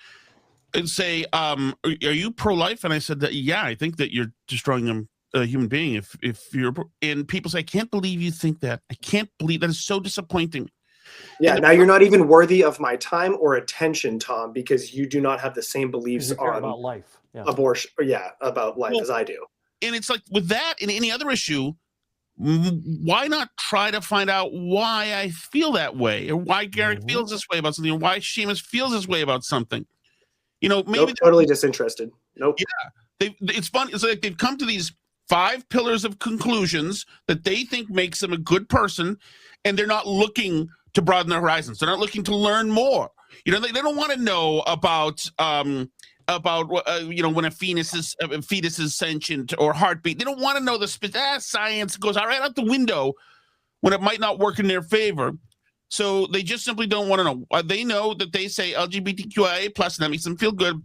and say, "Are you pro-life?" And I said that, yeah, I think that you're destroying a human being if you're. And people say, "I can't believe you think that. I can't believe that is so disappointing." Yeah, now you're not even worthy of my time or attention, Tom, because you do not have the same beliefs on about life, abortion, about life as I do. And it's like with that and any other issue, why not try to find out why I feel that way, or why Garrick feels this way about something, or why Seamus feels this way about something? Maybe nope, totally disinterested. Nope. Yeah, it's fun. It's like they've come to these 5 pillars of conclusions that they think makes them a good person, and they're not looking to broaden their horizons. They're not looking to learn more. They don't want to know about when a fetus is sentient or heartbeat. They don't want to know the science goes right out the window when it might not work in their favor. So they just simply don't want to know. They know that they say LGBTQIA plus, and that makes them feel good.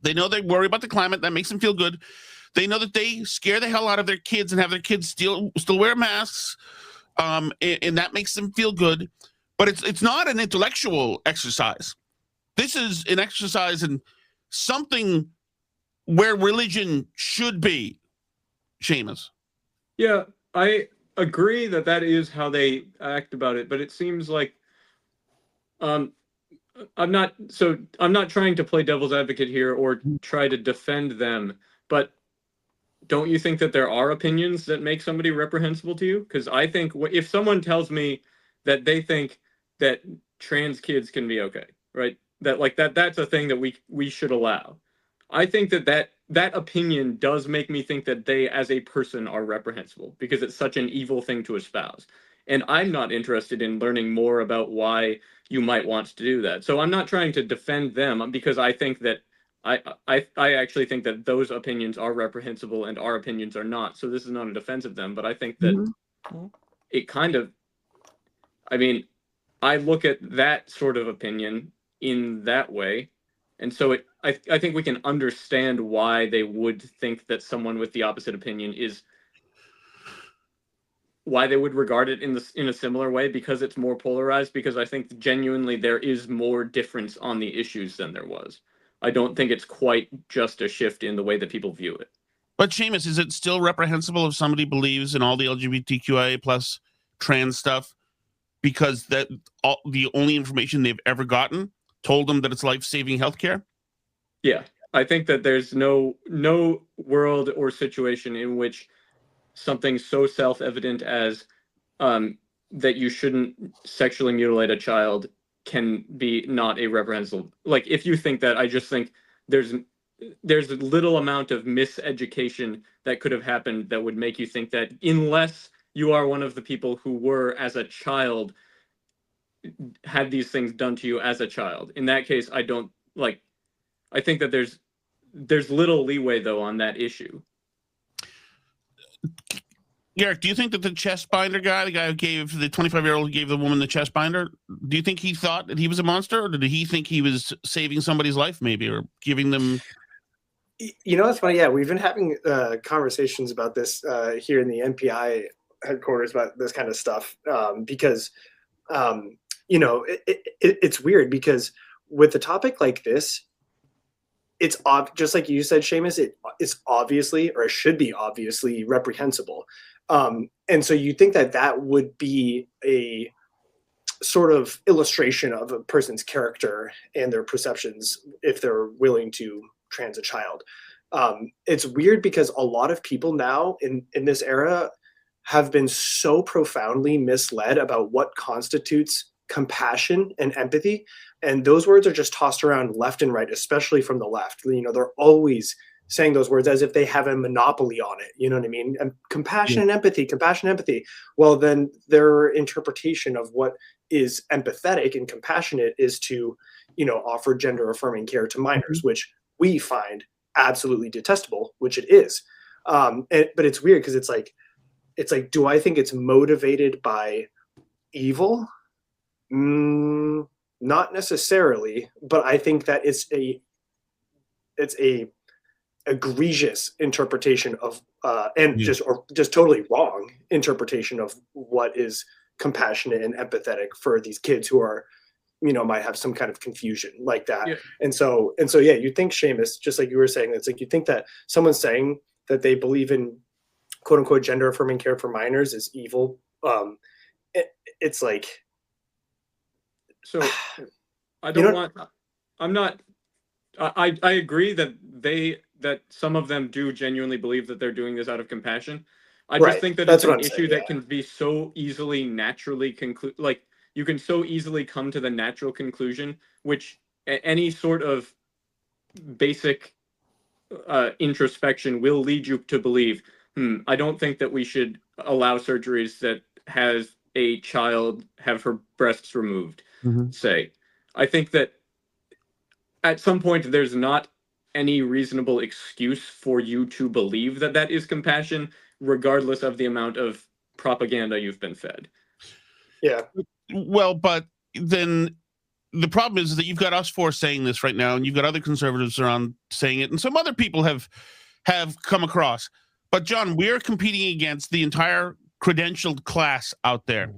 They know they worry about the climate, that makes them feel good. They know that they scare the hell out of their kids and have their kids still wear masks, and that makes them feel good. But it's not an intellectual exercise. This is an exercise in something where religion should be. Seamus. Yeah, I agree that is how they act about it, but it seems like I'm not trying to play devil's advocate here or try to defend them, but don't you think that there are opinions that make somebody reprehensible to you? Because I think if someone tells me that they think that trans kids can be okay, right? That's a thing that we should allow. I think that opinion does make me think that they as a person are reprehensible because it's such an evil thing to espouse. And I'm not interested in learning more about why you might want to do that. So I'm not trying to defend them because I think that I actually think that those opinions are reprehensible and our opinions are not. So this is not a defense of them, but I think that it kind of, I look at that sort of opinion in that way. And so I think we can understand why they would think that someone with the opposite opinion why they would regard it in a similar way, because it's more polarized, because I think genuinely there is more difference on the issues than there was. I don't think it's quite just a shift in the way that people view it. But Seamus, is it still reprehensible if somebody believes in all the LGBTQIA plus trans stuff because the only information they've ever gotten told them that it's life-saving healthcare? Yeah, I think that there's no world or situation in which something so self-evident as that you shouldn't sexually mutilate a child can be not a reprehensible. Like, if you think that, I just think there's a little amount of miseducation that could have happened that would make you think that, unless you are one of the people who were, as a child, had these things done to you as a child. In that case, I think that there's little leeway, though, on that issue. Garrick, do you think that the chest binder guy, the guy who gave the 25-year-old who gave the woman the chest binder, do you think he thought that he was a monster, or did he think he was saving somebody's life, maybe, or giving them? It's funny. Yeah, we've been having conversations about this here in the NPI headquarters about this kind of stuff because, it's weird because with a topic like this, it's just like you said, Seamus, it's obviously, or it should be obviously, reprehensible. And so you think that would be a sort of illustration of a person's character and their perceptions if they're willing to trans a child. It's weird because a lot of people now in this era have been so profoundly misled about what constitutes compassion and empathy. And those words are just tossed around left and right, especially from the left. They're always saying those words as if they have a monopoly on it. You know what I mean? And compassion and empathy, compassion, empathy. Well, then their interpretation of what is empathetic and compassionate is to, offer gender affirming care to minors, which we find absolutely detestable, which it is. But it's weird because it's like, do I think it's motivated by evil? Not necessarily, but I think that it's a egregious interpretation of just totally wrong interpretation of what is compassionate and empathetic for these kids who are, might have some kind of confusion like that. Yeah. And so yeah, you think, Seamus, just like you were saying, it's like you think that someone saying that they believe in quote unquote gender affirming care for minors is evil. It's like, so I agree that some of them do genuinely believe that they're doing this out of compassion. I just think that it's an issue that can be so easily naturally you can so easily come to the natural conclusion, which any sort of basic introspection will lead you to believe, I don't think that we should allow surgeries that has a child have her breasts removed, say. I think that at some point there's not any reasonable excuse for you to believe that that is compassion, regardless of the amount of propaganda you've been fed. Yeah. Well, but then the problem is that you've got us four saying this right now, and you've got other conservatives around saying it, and some other people have come across. But John, we're competing against the entire credentialed class out there.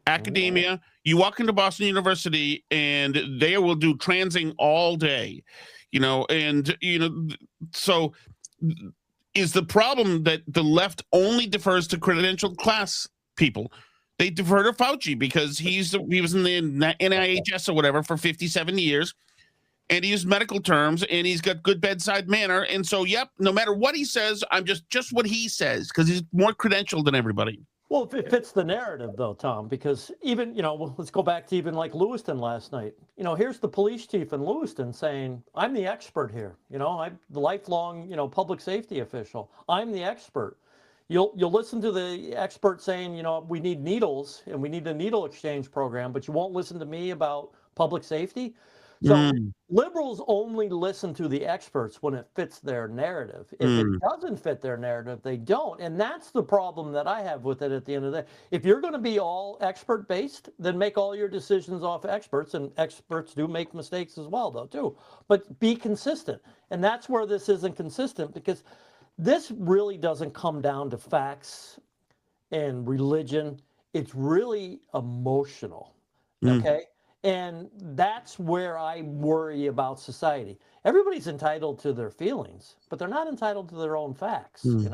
Academia, you walk into Boston University and they will do transing all day, so is the problem that the left only defers to credentialed class people? They defer to Fauci because he was in the NIHS or whatever for 57 years, and he used medical terms, and he's got good bedside manner. And so, no matter what he says, I'm just what he says because he's more credentialed than everybody. Well, it fits the narrative, though, Tom, because even, let's go back to even like Lewiston last night. Here's the police chief in Lewiston saying, I'm the expert here. I'm the lifelong, public safety official. I'm the expert. You'll listen to the expert saying, we need needles and we need a needle exchange program, but you won't listen to me about public safety. So liberals only listen to the experts when it fits their narrative. If it doesn't fit their narrative, they don't. And that's the problem that I have with it at the end of the day. If you're going to be all expert-based, then make all your decisions off experts. And experts do make mistakes as well, though, too. But be consistent. And that's where this isn't consistent, because this really doesn't come down to facts and religion. It's really emotional, okay? And that's where I worry about society. Everybody's entitled to their feelings, but they're not entitled to their own facts, And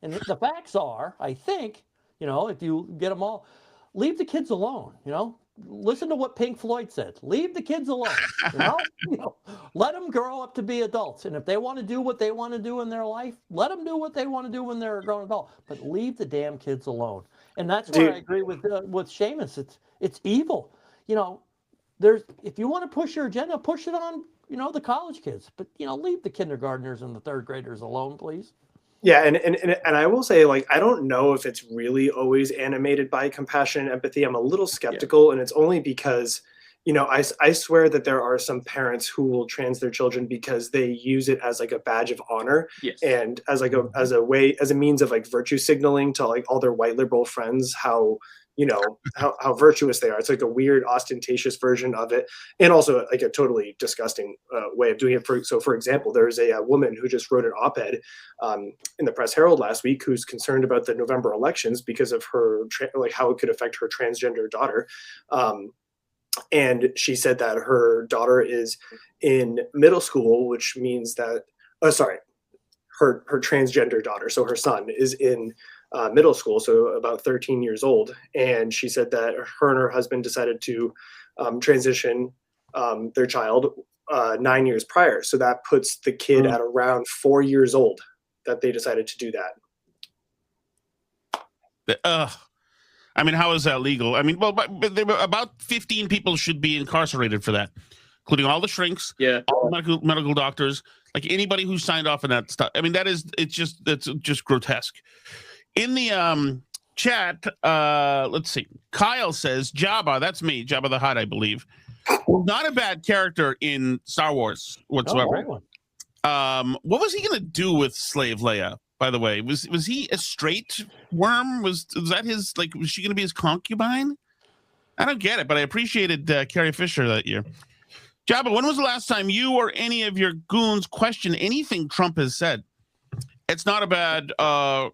the facts are, I think, if you get them all, leave the kids alone, Listen to what Pink Floyd said. Leave the kids alone, Let them grow up to be adults. And if they want to do what they want to do in their life, let them do what they want to do when they're a grown adult. But leave the damn kids alone. And that's where I agree with Seamus. It's evil. If you want to push your agenda, push it on, the college kids. But, leave the kindergartners and the third graders alone, please. Yeah, and I will say, I don't know if it's really always animated by compassion and empathy. I'm a little skeptical, and it's only because, I swear that there are some parents who will trans their children because they use it as a badge of honor, and as a means of virtue signaling to all their white liberal friends how virtuous they are. It's a weird ostentatious version of it, and also a totally disgusting way of doing it. For example, there's a woman who just wrote an op-ed in the Press Herald last week who's concerned about the November elections because of her how it could affect her transgender daughter. And she said that her daughter is in middle school, which means that her transgender daughter, so her son, is in middle school, so about 13 years old. And she said that her and her husband decided to transition their child 9 years prior. So that puts the kid at around 4 years old that they decided to do that. I mean, how is that legal? I mean, well, but there were about 15 people should be incarcerated for that, including all the shrinks, all the medical doctors, like anybody who signed off on that stuff. I mean, that's just grotesque. In the chat, let's see. Kyle says Jabba, that's me, Jabba the Hutt, I believe. Not a bad character in Star Wars whatsoever. great one. What was he going to do with Slave Leia? By the way, was he a straight worm? Was that his, like, was she going to be his concubine? I don't get it, but I appreciated Carrie Fisher that year. Jabba, when was the last time you or any of your goons questioned anything Trump has said? It's not a bad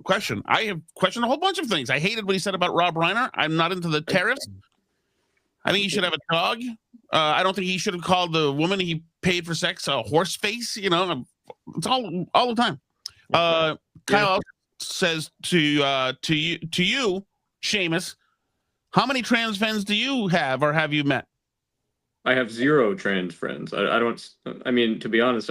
question. I have questioned a whole bunch of things. I hated what he said about Rob Reiner. I'm not into the tariffs. I think he should have a dog. I don't think he should have called the woman he paid for sex a horse face. You know, it's all the time. Kyle says to you, Seamus, how many trans friends do you have or have you met? I have 0 trans friends. I don't. I mean, to be honest,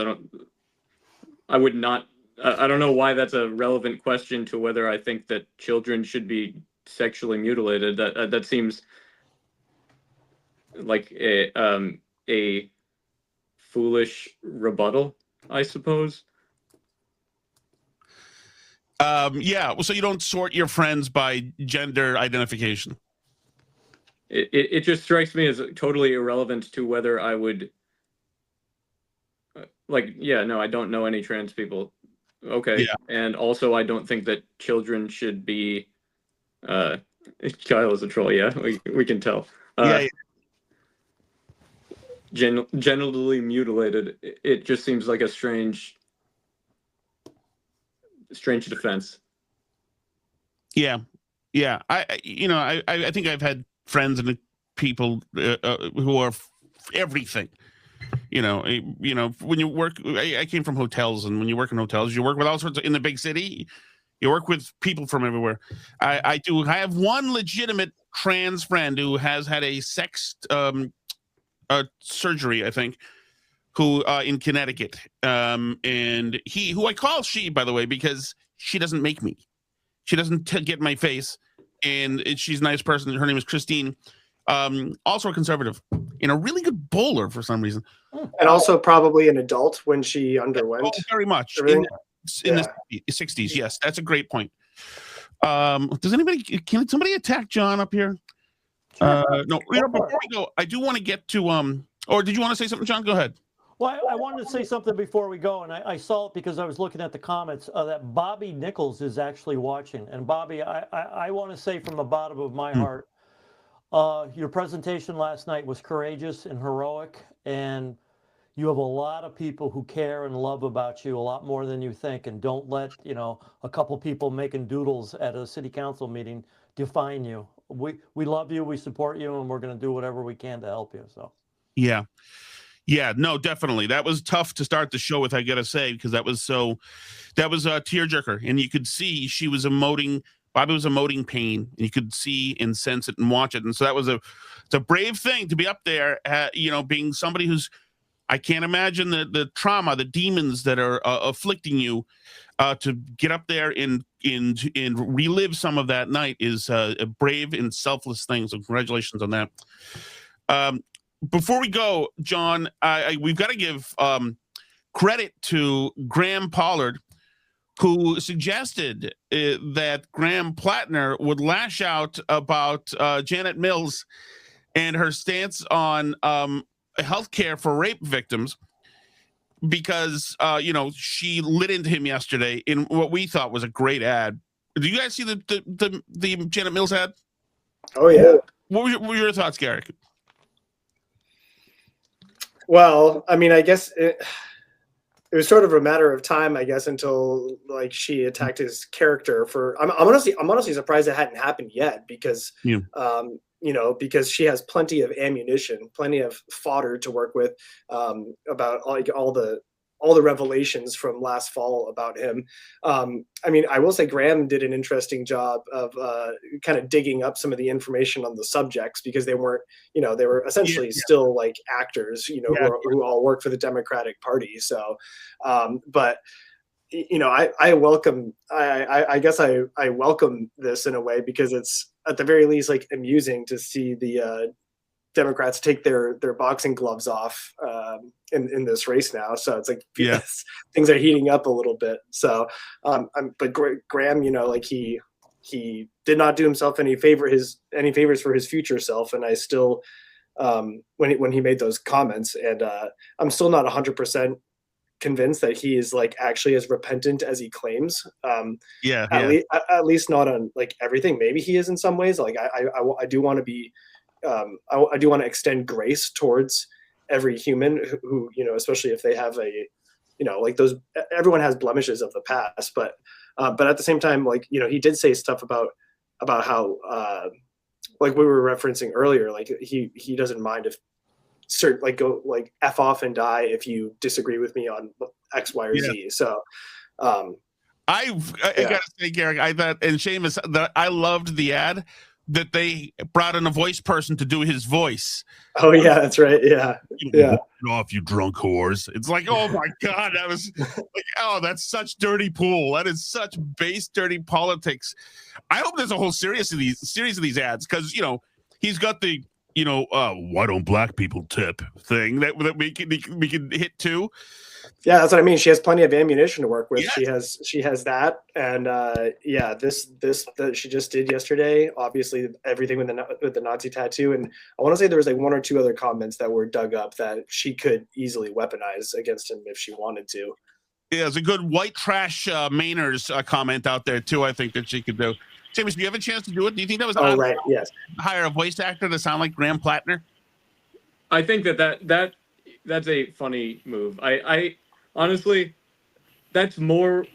I would not. I don't know why that's a relevant question to whether I think that children should be sexually mutilated. That seems like a foolish rebuttal, I suppose. Yeah. So you don't sort your friends by gender identification. It just strikes me as totally irrelevant to whether I would no, I don't know any trans people. Okay. Yeah. And also I don't think that children should be Kyle is a troll, yeah. We can tell. Genitally mutilated. It just seems like a strange defense. Yeah. I think I've had friends and people who are everything. You know, when you work, I came from hotels, and when you work in hotels, you work with all sorts of, in the big city, you work with people from everywhere. I have one legitimate trans friend who has had a sex surgery, I think, who in Connecticut, and who I call she, by the way, because she doesn't make me. She doesn't get my face, and she's a nice person. Her name is Christine, also a conservative, and a really good bowler for some reason. And also probably an adult when she underwent. Oh, very much. In the 60s, yes. That's a great point. Can somebody attack John up here? No, before we go, I do want to get to, or did you want to say something, John? Go ahead. Well, I wanted to say something before we go, and I saw it because I was looking at the comments that Bobby Nichols is actually watching. And Bobby, I want to say from the bottom of my heart, your presentation last night was courageous and heroic, and you have a lot of people who care and love about you a lot more than you think, and don't let, a couple people making doodles at a city council meeting define you. We love you, we support you, and we're going to do whatever we can to help you. So yeah, no, definitely. That was tough to start the show with, I gotta say, because that was a tearjerker, and you could see she was emoting. Bobby was emoting pain, and you could see and sense it and watch it. And so it's a brave thing to be up there, being somebody who's, I can't imagine the trauma, the demons that are afflicting you, to get up there and relive some of that night is a brave and selfless thing. So congratulations on that. Before we go, John, we've got to give credit to Graham Pollard, who suggested that Graham Plattner would lash out about Janet Mills and her stance on health care for rape victims, because she lit into him yesterday in what we thought was a great ad. Did you guys see the Janet Mills ad? Oh yeah. What were your thoughts, Garrick? Well, I mean, I guess it was sort of a matter of time, I guess, until like she attacked his character for. I'm honestly surprised it hadn't happened yet, because because she has plenty of ammunition, plenty of fodder to work with, about like all the revelations from last fall about him. I mean, I will say Graham did an interesting job of kind of digging up some of the information on the subjects, because they weren't, they were essentially still like actors, who all work for the Democratic Party. So, but I welcome, I guess I welcome this in a way, because it's at the very least like amusing to see the Democrats take their boxing gloves off in this race now. So it's like things are heating up a little bit. So, but Graham, like he did not do himself any favors for his future self, and I still when he made those comments, and I'm still not 100% convinced that he is like actually as repentant as he claims. At least not on like everything. Maybe he is in some ways. Like I do want to be. I do want to extend grace towards every human who, especially if they have like those, everyone has blemishes of the past, but at the same time, like, he did say stuff about how, like we were referencing earlier, like he doesn't mind if certain, like, go like F off and die if you disagree with me on X, Y, or Z. So, I gotta say, Garrick, I thought, and Seamus, that I loved the ad that they brought in a voice person to do his voice. Oh yeah, that's right. Yeah. Get off, you drunk whores. It's like, oh my God, that was like, oh, that's such dirty pool. That is such base, dirty politics. I hope there's a whole series of these ads, because he's got the why don't black people tip thing that we can hit too. Yeah, that's what I mean. She has plenty of ammunition to work with. Yeah. She has that, and this that she just did yesterday. Obviously, everything with the Nazi tattoo, and I want to say there was like one or two other comments that were dug up that she could easily weaponize against him if she wanted to. Yeah, there's a good white trash Mainers comment out there too. I think that she could do. James, do you have a chance to do it? Do you think that was right? Yes. Hire a voice actor to sound like Graham Plattner? I think that's a funny move. I honestly, that's more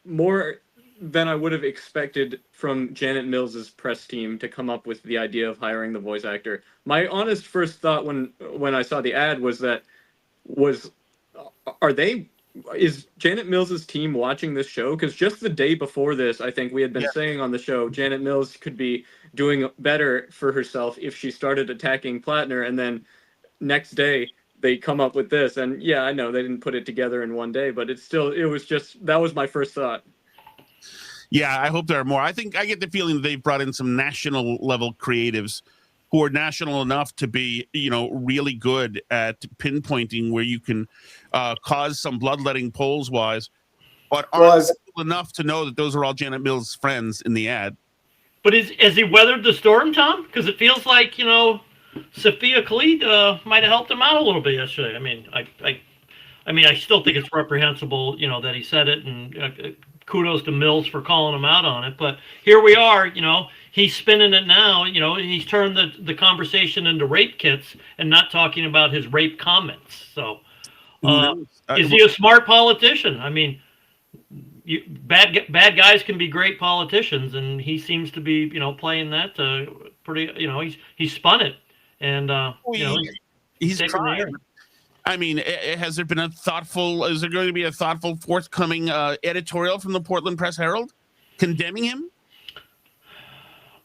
than I would have expected from Janet Mills's press team to come up with the idea of hiring the voice actor. My honest first thought when I saw the ad is Janet Mills's team watching this show? Because just the day before this, I think we had been saying on the show, Janet Mills could be doing better for herself if she started attacking Plattner, and then next day they come up with this. And yeah, I know they didn't put it together in one day, but that was my first thought. Yeah, I hope there are more. I think I get the feeling that they've brought in some national level creatives who are national enough to be, really good at pinpointing where you can cause some bloodletting polls wise, but aren't enough to know that those are all Janet Mills' friends in the ad. But has he weathered the storm, Tom? Because it feels like, Sophia Khalid might have helped him out a little bit yesterday. I mean, I still think it's reprehensible, that he said it, and kudos to Mills for calling him out on it. But here we are, he's spinning it now. He's turned the conversation into rape kits and not talking about his rape comments. So is he a smart politician? I mean, bad guys can be great politicians, and he seems to be, playing that pretty. He's spun it, and he's trying. I mean, is there going to be a thoughtful forthcoming editorial from the Portland Press Herald condemning him?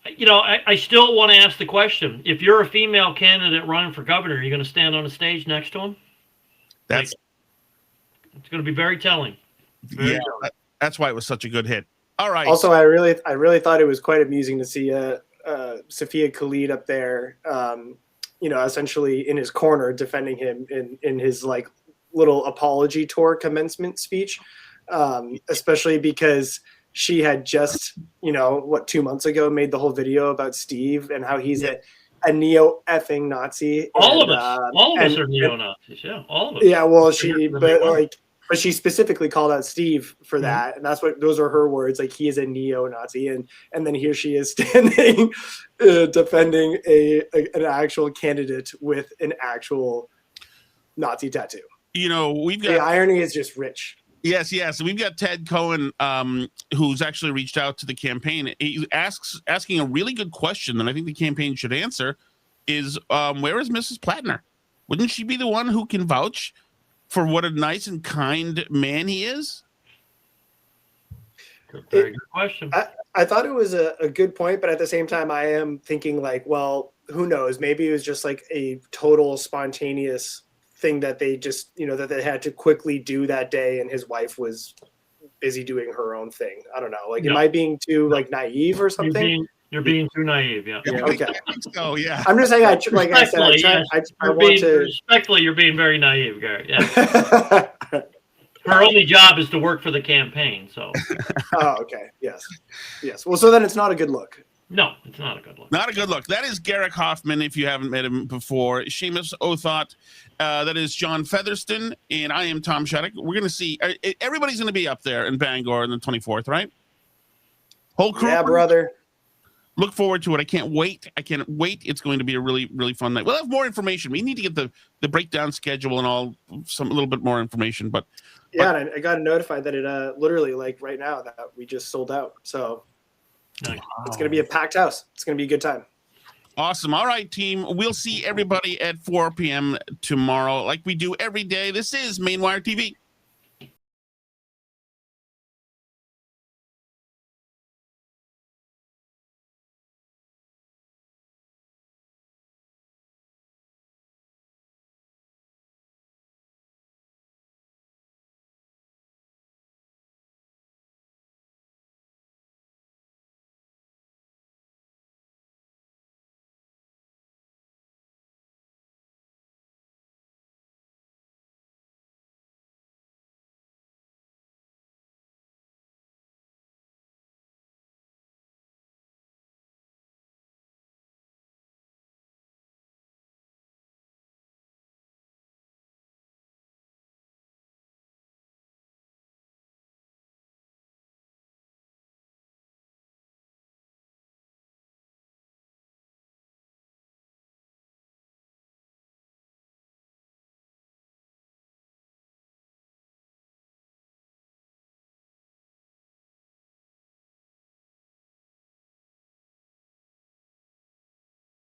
I still want to ask the question: if you're a female candidate running for governor, are you going to stand on a stage next to him? It's going to be very telling. Very telling. That's why it was such a good hit. All right. Also, I really thought it was quite amusing to see Sophia Khalid up there, essentially in his corner defending him in his like little apology tour commencement speech, especially because she had just, 2 months ago made the whole video about Steve and how he's a neo-effing Nazi. All of us are neo-Nazis. Yeah, all of us. Yeah, well, but she specifically called out Steve for that, and those are her words. Like, he is a neo-Nazi, and then here she is standing, defending an actual candidate with an actual Nazi tattoo. We've got the irony is just rich. Yes. We've got Ted Cohen, who's actually reached out to the campaign. He's asking a really good question that I think the campaign should answer: is where is Mrs. Plattner? Wouldn't she be the one who can vouch for what a nice and kind man he is? Very good question. I thought it was a good point, but at the same time, I am thinking like, well, who knows? Maybe it was just like a total spontaneous thing that they just, that they had to quickly do that day, and his wife was is he doing her own thing? I don't know. Like, No. am I being too like naive or something? You're being too naive. Yeah. Yeah, okay. So yeah. I'm just saying. Like I said, I want to. Respectfully, you're being very naive, Gary. Yeah. Her only job is to work for the campaign. So. Oh, okay. Yes. Well, so then it's not a good look. No, it's not a good look. Not a good look. That is Garrick Hoffman, if you haven't met him before. Seamus Othot. That is John Featherston. And I am Tom Shattuck. We're going to see. Everybody's going to be up there in Bangor on the 24th, right? Whole crew. Yeah, brother. Look forward to it. I can't wait. It's going to be a really, really fun night. We'll have more information. We need to get the breakdown schedule and a little bit more information. But and I got notified that it literally like right now that we just sold out. So it's going to be a packed house. It's going to be a good time. Awesome. All right, team. We'll see everybody at 4 p.m. tomorrow, like we do every day. This is Mainwire TV.